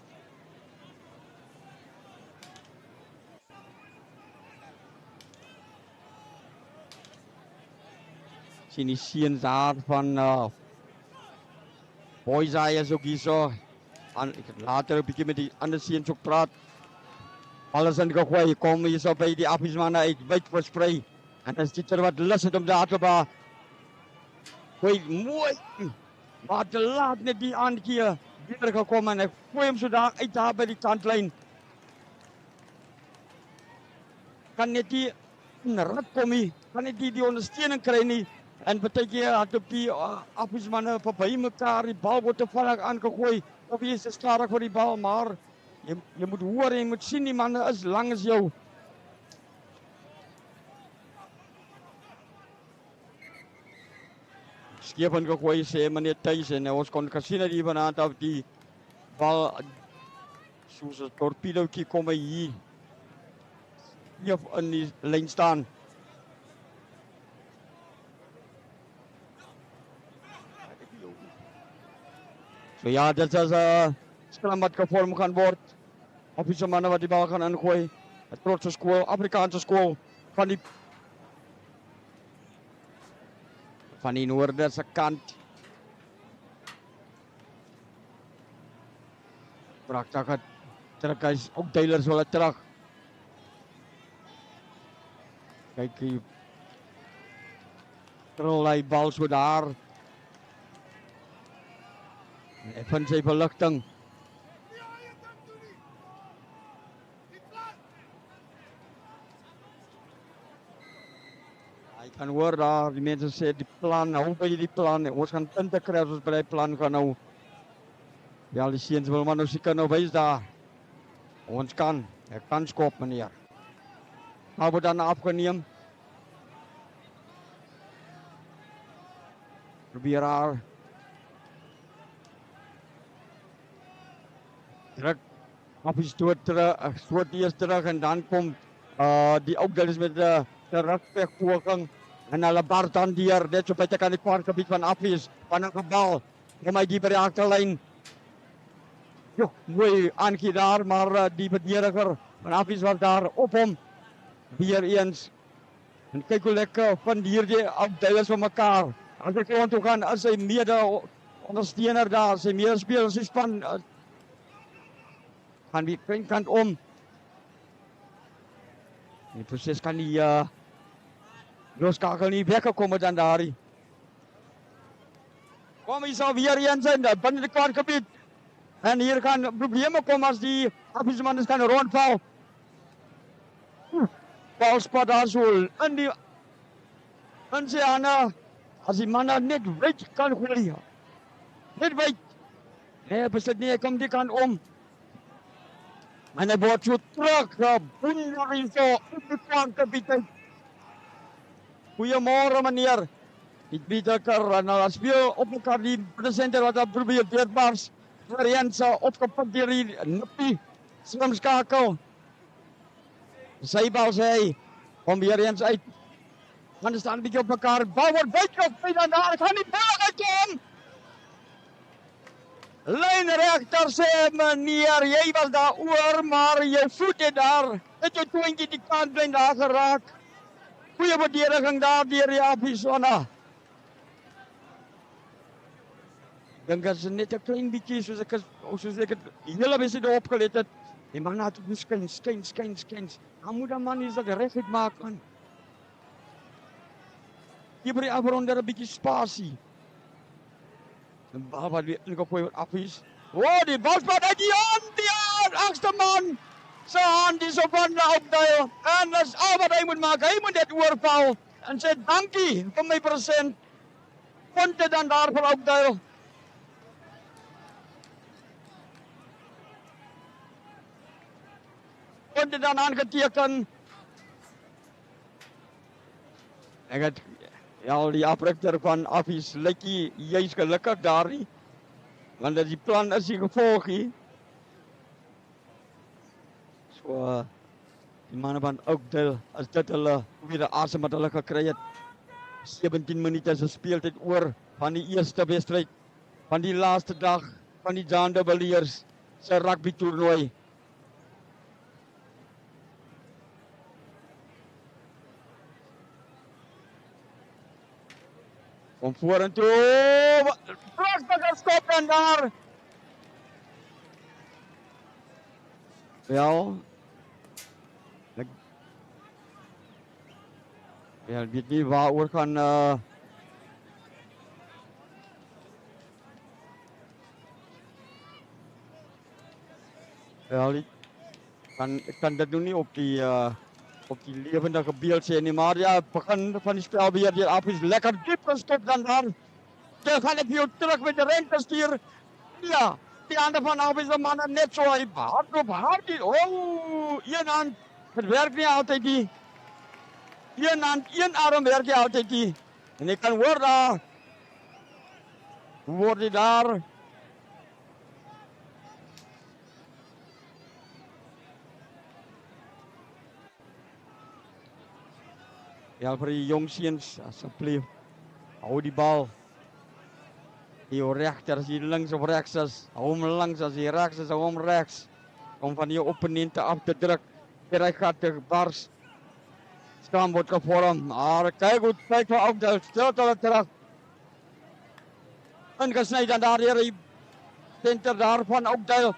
Sien die seuns daar van Boys Eye is ook hier so. Ek het later 'n bietjie met die ander seuns ook praat. Alles in gegooi, kom hier so by die affiesmanne uit, wyd versprei. En dan is dit er wat lus het om daar te ba. Gooi mooi. Maar te laat net die aankeer weer gekom en ek gooi hom so daar uit daar by die kantlyn. Kan net die ruk kom nie, kan net die ondersteuning kry nie. En partykeer het op die affiesmanne verby mekaar, die bal word te vinnig aangegooi. Of jy is klaar vir die bal, maar jy moet hoor en jy moet sien die manne is lang as jou. Skeep aangegooi sê meneer Thuis en ons kon gesien dat hier vanaand af die bal soos 'n torpedootjie kom hy hier. Hier in die lyn staan. So ja, dit is 'n skram wat gevorm gaan word. Offiese manne wat die bal gaan ingooi. 'n Trotse skool, Afrikaanse skool van die noorderse kant. Pragtig terug, hy's ook deilers wil terug. Kyk hier. Trol hy bal so daar. Hy vind sy beligting. Hy kan hoor daar, die mense sê die plan, hou by die plan. Ons gaan punte kry as ons by die plan gaan nou. Ja, die seuns wil maar nou seker nou wys daar. Ons kan, ek kan skop meneer. Nou word dan afgeneem. Probeer haar. Druk op die stoot eers terug en dan kom die Oakdale met de terugwegpoging en hulle bar dan deur, net so byte kan die kwartgebied van Affies, van 'n gebal, kom hy die by die agterlyn. Jo, mooi aangie daar, maar die verdediger van Affies was daar op hom, weer eens. En kyk hoe lekker van hierdie Oakdale van mekaar. As ek toe gaan, as sy mede ondersteuner daar, sy medespeler, sy span, gaan die kant om. Die proses kan die loskakel nie weggekom dan daar. Kom hier sal weer eens in, binne die kwartgebied. En hier gaan probleme kom as die affiesmanne kan rondval. Balspot daar so in sy hande, as die manne net wyd kan gooi. Net wyd. Nee, besit nie, hy kom die kant om. En hy word so terug, boenderie so, op die kwartgebied uit. Goeiemôre meneer. Die biederker, en hulle speel op mekaar die presenter wat probeer deurpars. Variansa opgepakt deur die nippie. Slim skakel. Sy bal sê hy, kom weer eens uit. Man staan 'n bietjie op mekaar. Bal word buitekant dan daar. Gaan die bal uitkom. Lynregter sê meneer, jy was daar oor, maar jou voet het daar. Het jou toontjie die kantlyn daar geraak. Goeie verdediging daar deur Japie Swana. Dink as net 'n klein bietjie soos ek het hele wedstryd opgelet het. Die man het skyn. Dan moet dan man is dat reg maak man. Hier by die afronder 'n bietjie spasie. En bal wat weer ingegooi word afis. Die bal spat uit die hand, agste man. Sy hand is op aan die opduil. En dis al wat hy moet maak. Hy moet dit oorval en sê dankie vir my persent. Punte dan daar vir opduil. Punte dan aangeteken. Ek het die afrekter van Affies Likkie juist gelukkig daar nie. Want die plan is die gevolg hier. So, die manne van Oakdale, as dit hulle weer asem wat hulle gekry het. 17 minute se speeltyd oor van die eerste wedstryd van die laaste dag van die John de Villiers se rugby toernooi. Om vorentoe. Pragtige skop dan daar. Ek weet nie waaroor gaan ek kan dit nou nie op die lewendige beeld sê nie, maar ja, begin van die spel weer deur Affies lekker diep geskop dan daar. Dan gaan ek jou terug met die rente stuur. Ja, die ander van Affies se manne net so hard. Een hand, het werk nie altyd die. Een hand, een arm werk nie altyd die. En ek kan hoor daar. Hoe word die daar? Ja, vir die jong seuns, asseblief, hou die bal. Die regter, as jy links of rechts is, hou hom links, as jy rechts is, hou hom rechts. Om van die opponente af te druk, hy gaat te bars. Staan word gevorm, maar kyk goed, kyk vir Oakdale, stilt hulle terug. Ingesnyd dan daar hier, die center daar van Oakdale.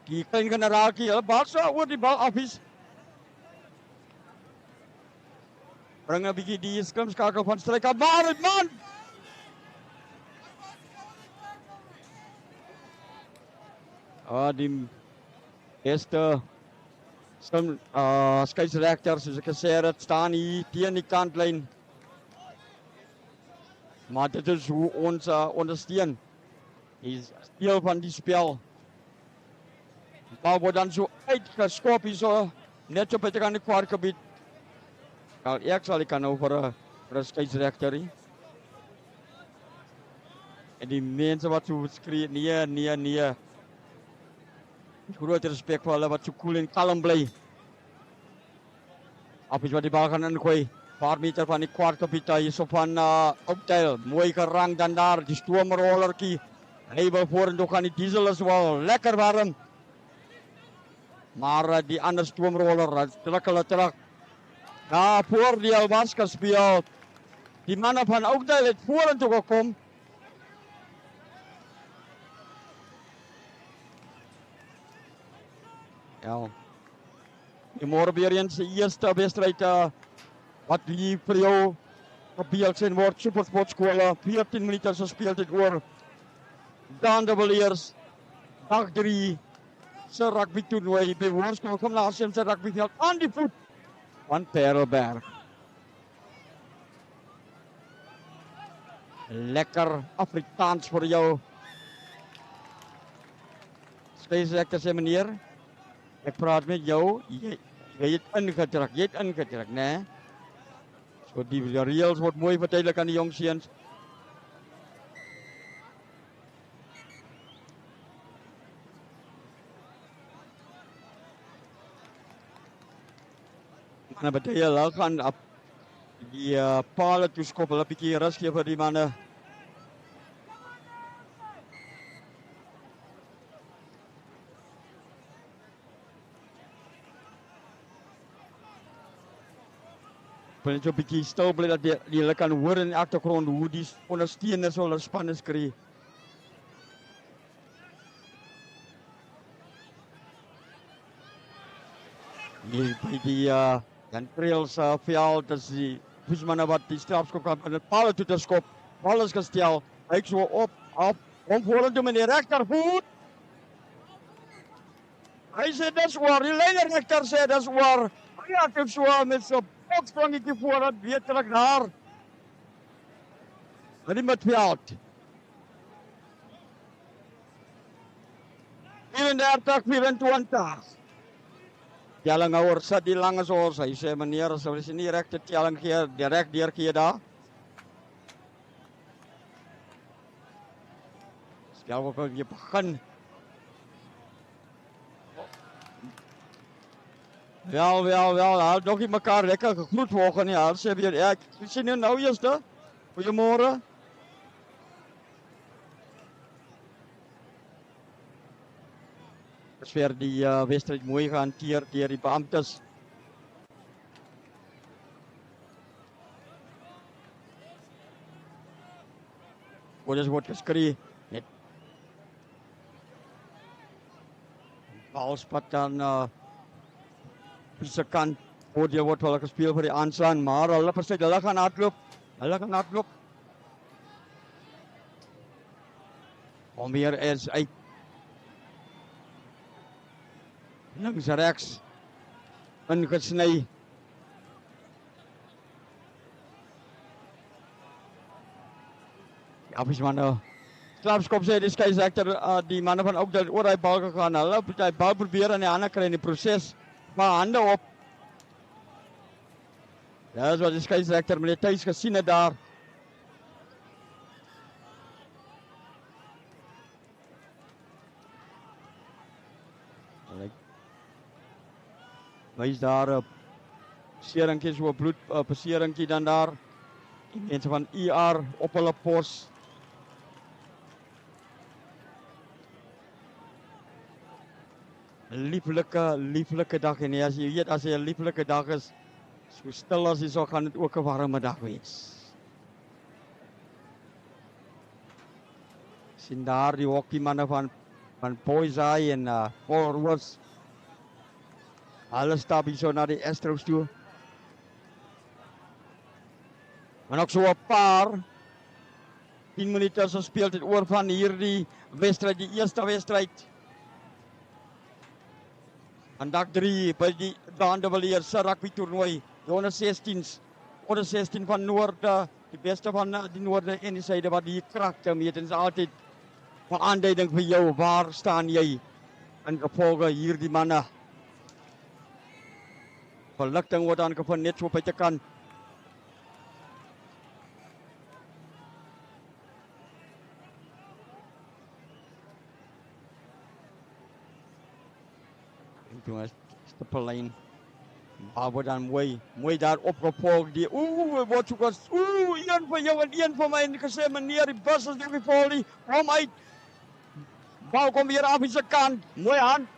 Die klein generaalkie, hulle bal so oor die bal Affies. Bring 'n bietjie die skrimskakel van Stryker, maar man! Die beste skeieregter, soos ek gesê het, staan hier teen die kantlyn. Maar dit is hoe ons ondersteun. Die speel van die spel. Die bal word dan so uitgeskop hier so, net op het aan die kwartgebied. Ek sal kan nou vir 'n skeieregter hier. En die mense wat so skree, nee. Groot respek vir hulle wat so cool en kalm bly. Affies wat die bal gaan ingooi. Paar meter van die kwartgebied hier so van Oakdale. Mooi gerang dan daar, die stoomrollertjie. Hy wil vorentoe gaan, die diesel is wel lekker warm. Maar die ander stoomroller, druk hulle terug. Ja, voordeel was gespeel. Die manne van Oakdale het vorentoe gekom. Ja. Die môre weer eens die eerste wedstryd wat hier vir jou gespeel sien word. Supersportskole, 14 minute se speeltyd oor. John de Villiers, dag 3 se rugby toernooi by Hoërskool Gimnasium se rugbyveld aan die voet van Parelberg. Lekker Afrikaans vir jou. Skeieregter sê meneer, ek praat met jou, jy het ingetrek, né? So die reëls word mooi verduidelik aan die jong seuns. En dan betekent hulle gaan op die pale toeskop, hulle 'n bietjie rus gee vir die manne. Wil net so 'n bietjie stil bly dat die hulle kan hoor in die agtergrond hoe die ondersteuners hulle spanne skree. Hier by die Jan Trails veld, dis die vismanne wat die strafskop kan in die paal toe te skop. Bal is gestel. Hyk so op, om vorentoe met die regtervoet. Hy sê dis oor, die lijnregter sê dis oor. Hy het so met so potsprongetje vooruit, weer terug daar. In die midveld. 34-24. Tellinghouer sit die lange soos. Hy sê meneer, as jy nie regte telling gee, direk deurgee daar. Spel ook al weer begin. Wel, hulle nog nie mekaar lekker gegroet vanoggend nie. Hulle sê weer, ek sien jou nou eerste. Goeiemôre. Dis weer die wedstryd mooi gehanteer deur die beamptes. Word geskree. Net balspat dan se kant oordeel word hulle gespeel vir die aanslaan, maar hulle versê hulle gaan hardloop. Om weer is uit links regs ingesny. Ja, bis manne. Strafskop sê die skeieregter die manne van ook dat oor hy bal gegaan. Hulle het die bal probeer in die hande kry in die proses. Maar hande op. Ja, dis wat die skeieregter meneer Thuis gesien het daar. Wys daar 'n seringkie, so 'n bloedbeseringkie dan daar. Die mense van ER op hulle pos. Lieflike dag en as jy weet as jy 'n lieflike dag is, so stil as jy so gaan dit ook 'n warme dag wees. Sien daar die hockeymanne van Boysay en Forwards. Hulle stap hier so na die Astros toe. En ook so 'n paar 10 minute so speel dit oor van hierdie wedstryd, die eerste wedstryd. En dag 3 by die Dandewilier se rugby toernooi, die onder 16 van Noorde, die beste van die Noorde en die Suide wat die kragte meet en is altyd 'n aanduiding vir jou, waar staan jy in gevolge hierdie manne. Verligting word aangevind net so op buitekant. Jongens, stippellyn. Maar word dan mooi daar opgevolg. Die word soos een van jou en een van my en gesê meneer die bus is nie vol nie. Kom uit. Bal kom weer af die kant. Mooi aan.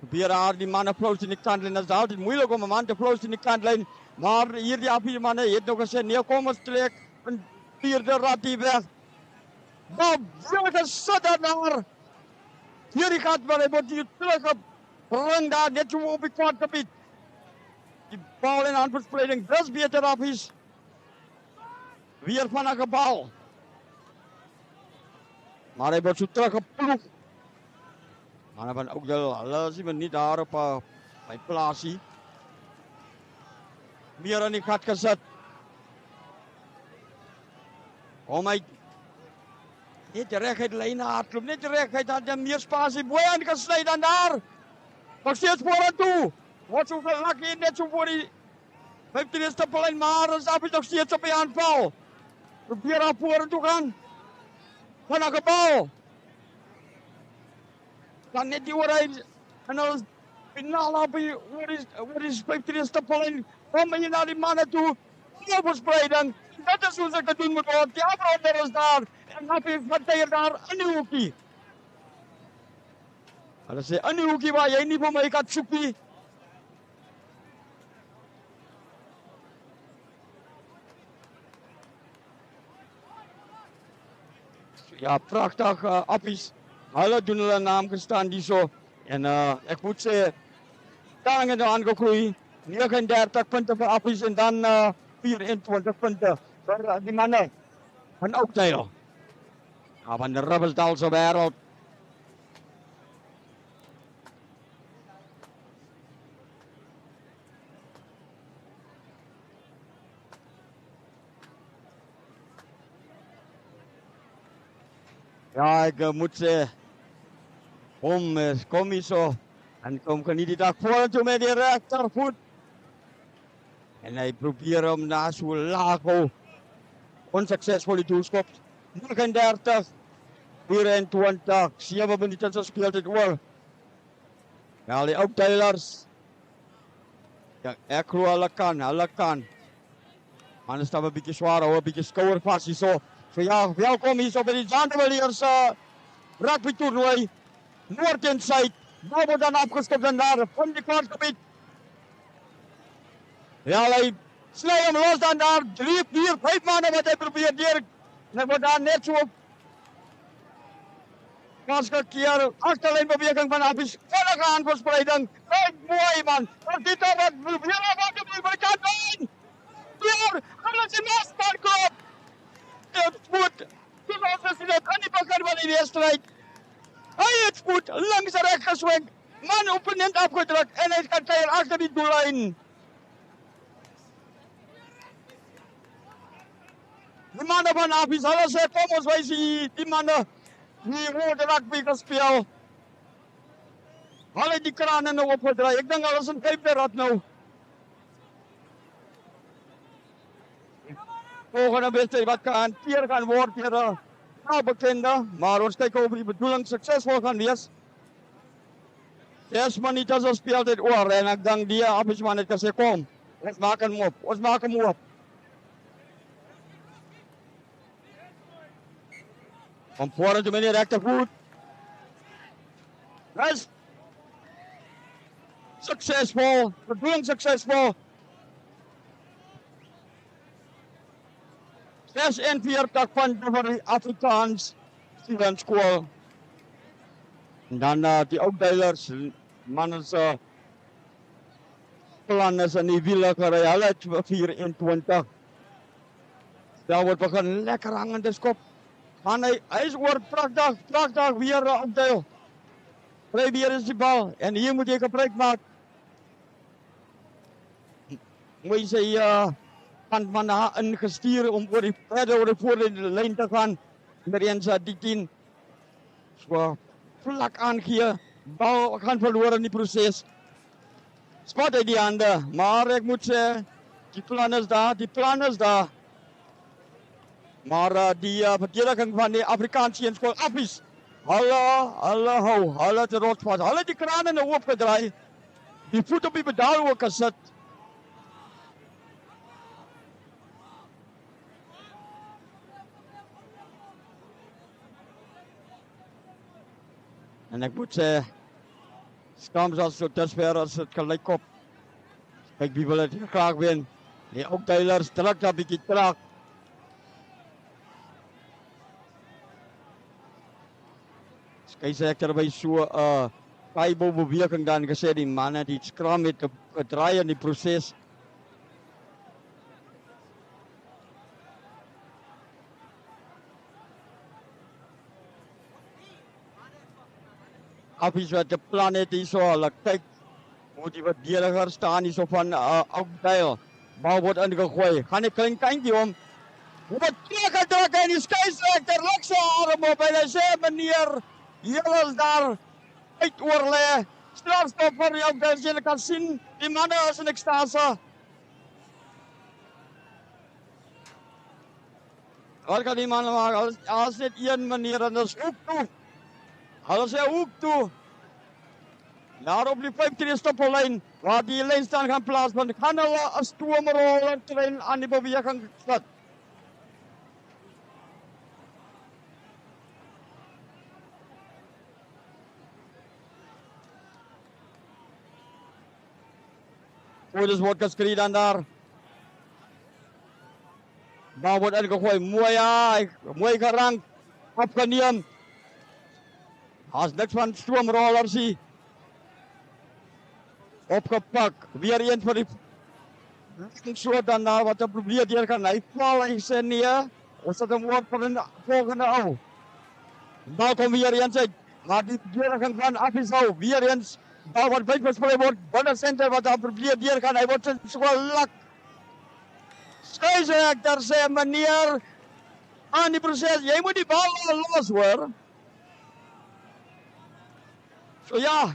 Probeer daar die manne vloos in die kantlyn. Dit is altyd moeilik om 'n man te vloos in die kantlyn. Maar hierdie afie manne het nog gesê nee, kom ons trek 'n vierde rat hier weg. Bal weer gesit daar. Hierdie kant waar hy word hier teruggebring daar net so op die kwartgebied. Die bal in handverspreiding, dis beter afies. Weer van 'n gebal. Maar hy word so teruggeploeg. Maar van ook hulle is nie daar op by plaasie. Meer in die gat gesit. Kom uit. Net reguit lyne hardloop, net reguit dat meer spasie mooi aangesny dan daar. Nog steeds vorentoe. Wat so geluk net so voor die 15 stippellyn, maar is af nog steeds op die aanval. Probeer af vorentoe gaan. Van 'n gebal. Dan net die oorheid en ons Finale wat is 15e pulling. Kom je naar die mannen toe. Verspreiden. Dat is hoe ze het doen moeten worden. Die afronder is daar. En dan heb je van tegen daar een hoekie. Dat is een hoekie waar je niet voor mij gaat zoeken. Ja, prachtig appies. Hulle doen hulle naam gestaan die zo. En ik moet zeggen, Tangen aangegroeid. 39 punten voor appies en dan 24 punten voor die mannen van Oakdale. Ja, van de Rubbelsdalse wereld. Ja, ik moet zeggen, kom hier zo. En kom niet die dag voor toe met die rechtervoet. En hij probeert hem na zo laag onsuccesvol die toeskopt. 39, 24, 7 minuten gespeeld het oor. Ja, die Oakdalers. Ja, ik geloof hulle kan. Anders staan we een beetje zwaar, een beetje schouder vast hier zo. So ja, welkom hier zo bij die Zandeweliers rugby toernooi. Noord en Zuid. Nou wordt dan afgestopt en daar van die kwartgebied. Ja, hij snijdt hem los dan daar. 3, 4, 5 mannen wat hij probeert hier. En hij wordt daar net zo keer achterlijnbeweging van Abis. Volge aanverspreiding. Kijk, mooi man. Dat dit al wat we kan doen. Hier, alles in de stand komt. Het voet. Zoals ze net aan die begin van die wedstrijd. Hij het voet langs de recht geswingd. Man opponent afgedrukt en hij gaat keer achter die doellijn. Die mannen van Abis, hulle sê kom ons wys die mannen die rode rugby gespeel. Hulle die krane nou opgedraai. Ek dink hulle is in 5de rad nou. Volgende wedstrijd wat gehanteerd gaan worden hier bekende, maar ons kijken of die bedoeling succesvol gaan wees. 6 minuten zo speelt dit oor en ek dink die Abisman het gesê kom, ons maak hem op. Van voren toe met die rechtervoet. Is succesvol, bedoeling succesvol. 46 punten voor de Afrikaans Studentschool. En dan die Oakdalers, mannen plannen en die wielen gereden, 24. Daar wordt begin lekker hangende skop. Maar hij is oor prachtig weer Oakdale. Vry weer is die bal en hier moet je gebruik maken. Moet je zeggen, van daar ingestuur om verder voor de lijn te gaan. Met eens die 10. So, vlak aangeven. Bal gaan verloren in die proces. Spot uit die handen. Maar ik moet zeggen, die plan is daar. Maar die verdediging van die Afrikaanse school Abis. Hulle te rots vast. Hulle die kranen nou opgedraaid. Die voet op die pedaal ook gezet. En ik moet zeggen, soms als het dusver als het gelijk op. Kijk, wie wil het graag winnen. Die Oakdalers drukt een beetje terug. Kijk, zeg er bij zo'n Kaibo-beweging dan gezegd, die mannen die scrum met het draaien in die proces. Abis wat de planeet is zo, kijk hoe die verdediger staan is zo van Oakdale. Bal wordt ingegooid. Gaan ik een kantje om. Wat teruggedrukt en die scheidsrechter legt zijn arm op en hij zegt meneer, hier is daar uit oorlog. Strafstop voor die Oakdale, je kan zien, die mannen is in extase. Wat kan die mannen maken? Als dit één meneer en dat is ook toe. Alles is ook toe. Daar op die 15 stoppellyn waar die lynstand gaan plaasvind, gaan hulle 'n stoomroller trein aan die beweging sit. Ouders word geskree dan daar. Bal word ingegooi. Mooi gerank. Opgeneem. As niks van stoomrollers hier. Opgepak. Weer een vir die so dan daar wat 'n probleem deur kan. Hy val en sê nee. Ons het hom oor vir 'n volgende ou. Bal kom weer eens uit. Maar die deurgang van Afisou. Weer eens. Bal wat uitgespeel word. Binne senter wat daar probleem deur kan. Hy word so lak. Skeidsregter sê meneer aan die proses, jy moet die bal los hoor. So ja,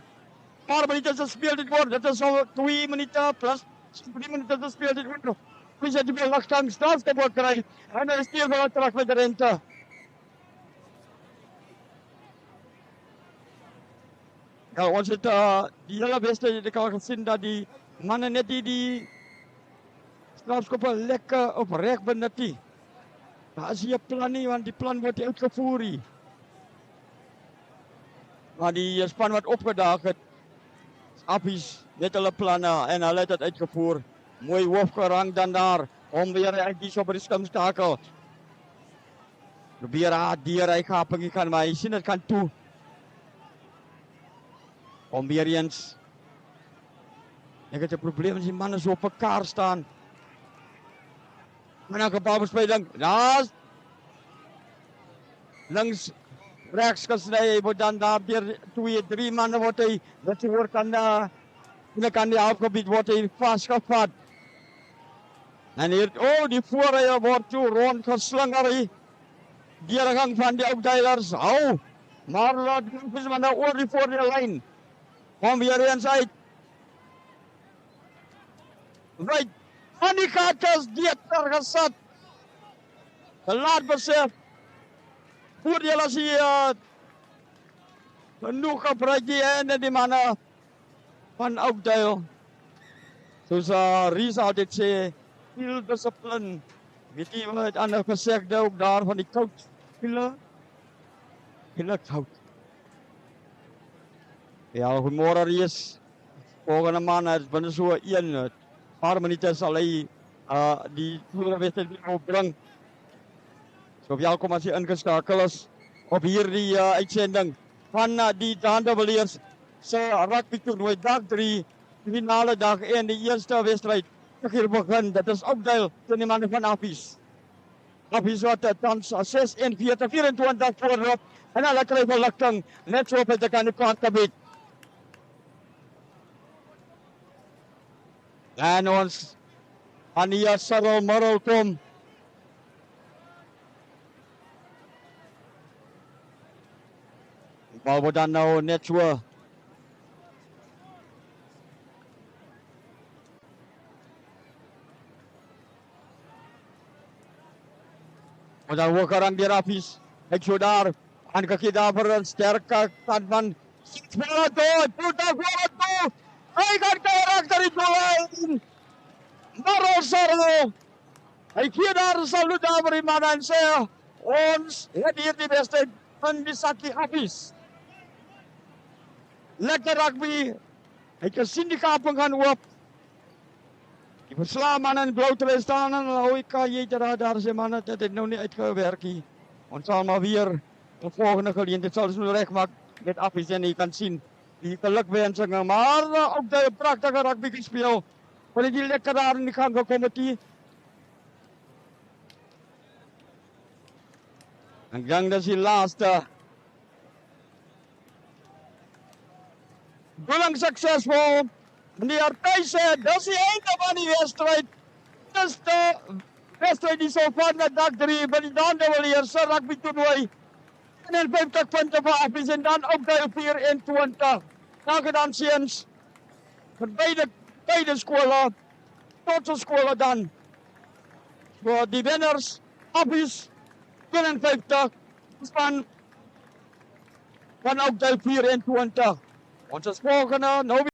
paar minute gespeel dit word. Dit is al 2 minute plus 3 minute gespeel dit word. Wie sê die bal lagtang strafskop word kry. En dan is die wel terug met die rente. Ja, ons het die hele wedstryd ek al gesien dat die manne net die strafskoppe lekker opreg benut nie. Daar is hier 'n plan nie, want die plan word nie uitgevoer nie. Maar die span wat opgedaag het, Appies, met hulle planne en hulle het dit uitgevoer. Mooi hoofgerang dan daar, om weer uit die op die skumstakel. Probeer deur hy gaping kan, maar hy sien dit kan toe. Om weer eens. Ek het 'n probleem as die manne so op mekaar staan. Maar nou gebouwbespeling. Daar. Links, rechts gesnij. Hij wordt dan daar weer 2, 3 mannen wordt hij. Dat hij wordt aan die halfgebied wordt hij vastgevat. En hier, die voorrijder wordt toe rondgeslingerd. Die gang van die opduiders. Hou. Maar laat is maar nou oor die voor de lijn. Kom weer eens uit. Right. En die kaartjes die het er gezet. Laat besef. Voordeel als hij genoeg gebruikt die en die mannen van Oudduil. Zoals Ries altijd zei, veel discipline. Weet je wat het ander gezegd ook daar van die coach? Veel koud. Ja, goedemorgen Ries. Volgende man is binnen zo'n 1 paar minuten zal hij die wedstrijd weer opbrengen. So welkom as jy ingeskakel is op hierdie uitsending van die Dandebeliers se rugby toernooi dag 3, die finale dag en die eerste wedstryd hier begin. Dit is Oudduil teen die manne van Appies. Appies wat tans 46-24 voorop en hulle kry verligting net so op het aan die kaartgebied. En ons Ania Sarel Morrel kom. Bal word dan nou net so. Word dan hooggerang deur Appies. Ek so daar aangekry daar vir 'n sterke kant van speel toe. Hy gaan kyk agter die goal. Maar Sarel. Hy gee daar 'n saluut daar vir die man en sê ons het hier die beste van die Sakkie Appies. Lekker rugby. Hy kan sien die kaping gaan oop. Die verslaan man in blou trui staan en hou ek jy daar sê man dit het nou nie uitgewerk nie. Ons sal maar weer die volgende geleentheid sal ons nou regmaak met Appies en jy kan sien die gelukwensinge maar ook die pragtige rugby gespeel. Want die lekker daar in die gang gekom het hier. En dan dat is die laaste. Belang succesvol. Meneer Thijs sê, dis die einde van die wedstrijd. Dis de wedstrijd die so van na dag 3 by die Dandebeliers se rugby toernooi. En 50 punte vir Appies en dan ook die 24. Dankie dan seuns. Vir beide skole. Tot skole dan. Voor die wenners Appies 54 span van ook die 24. Ons is volgende nou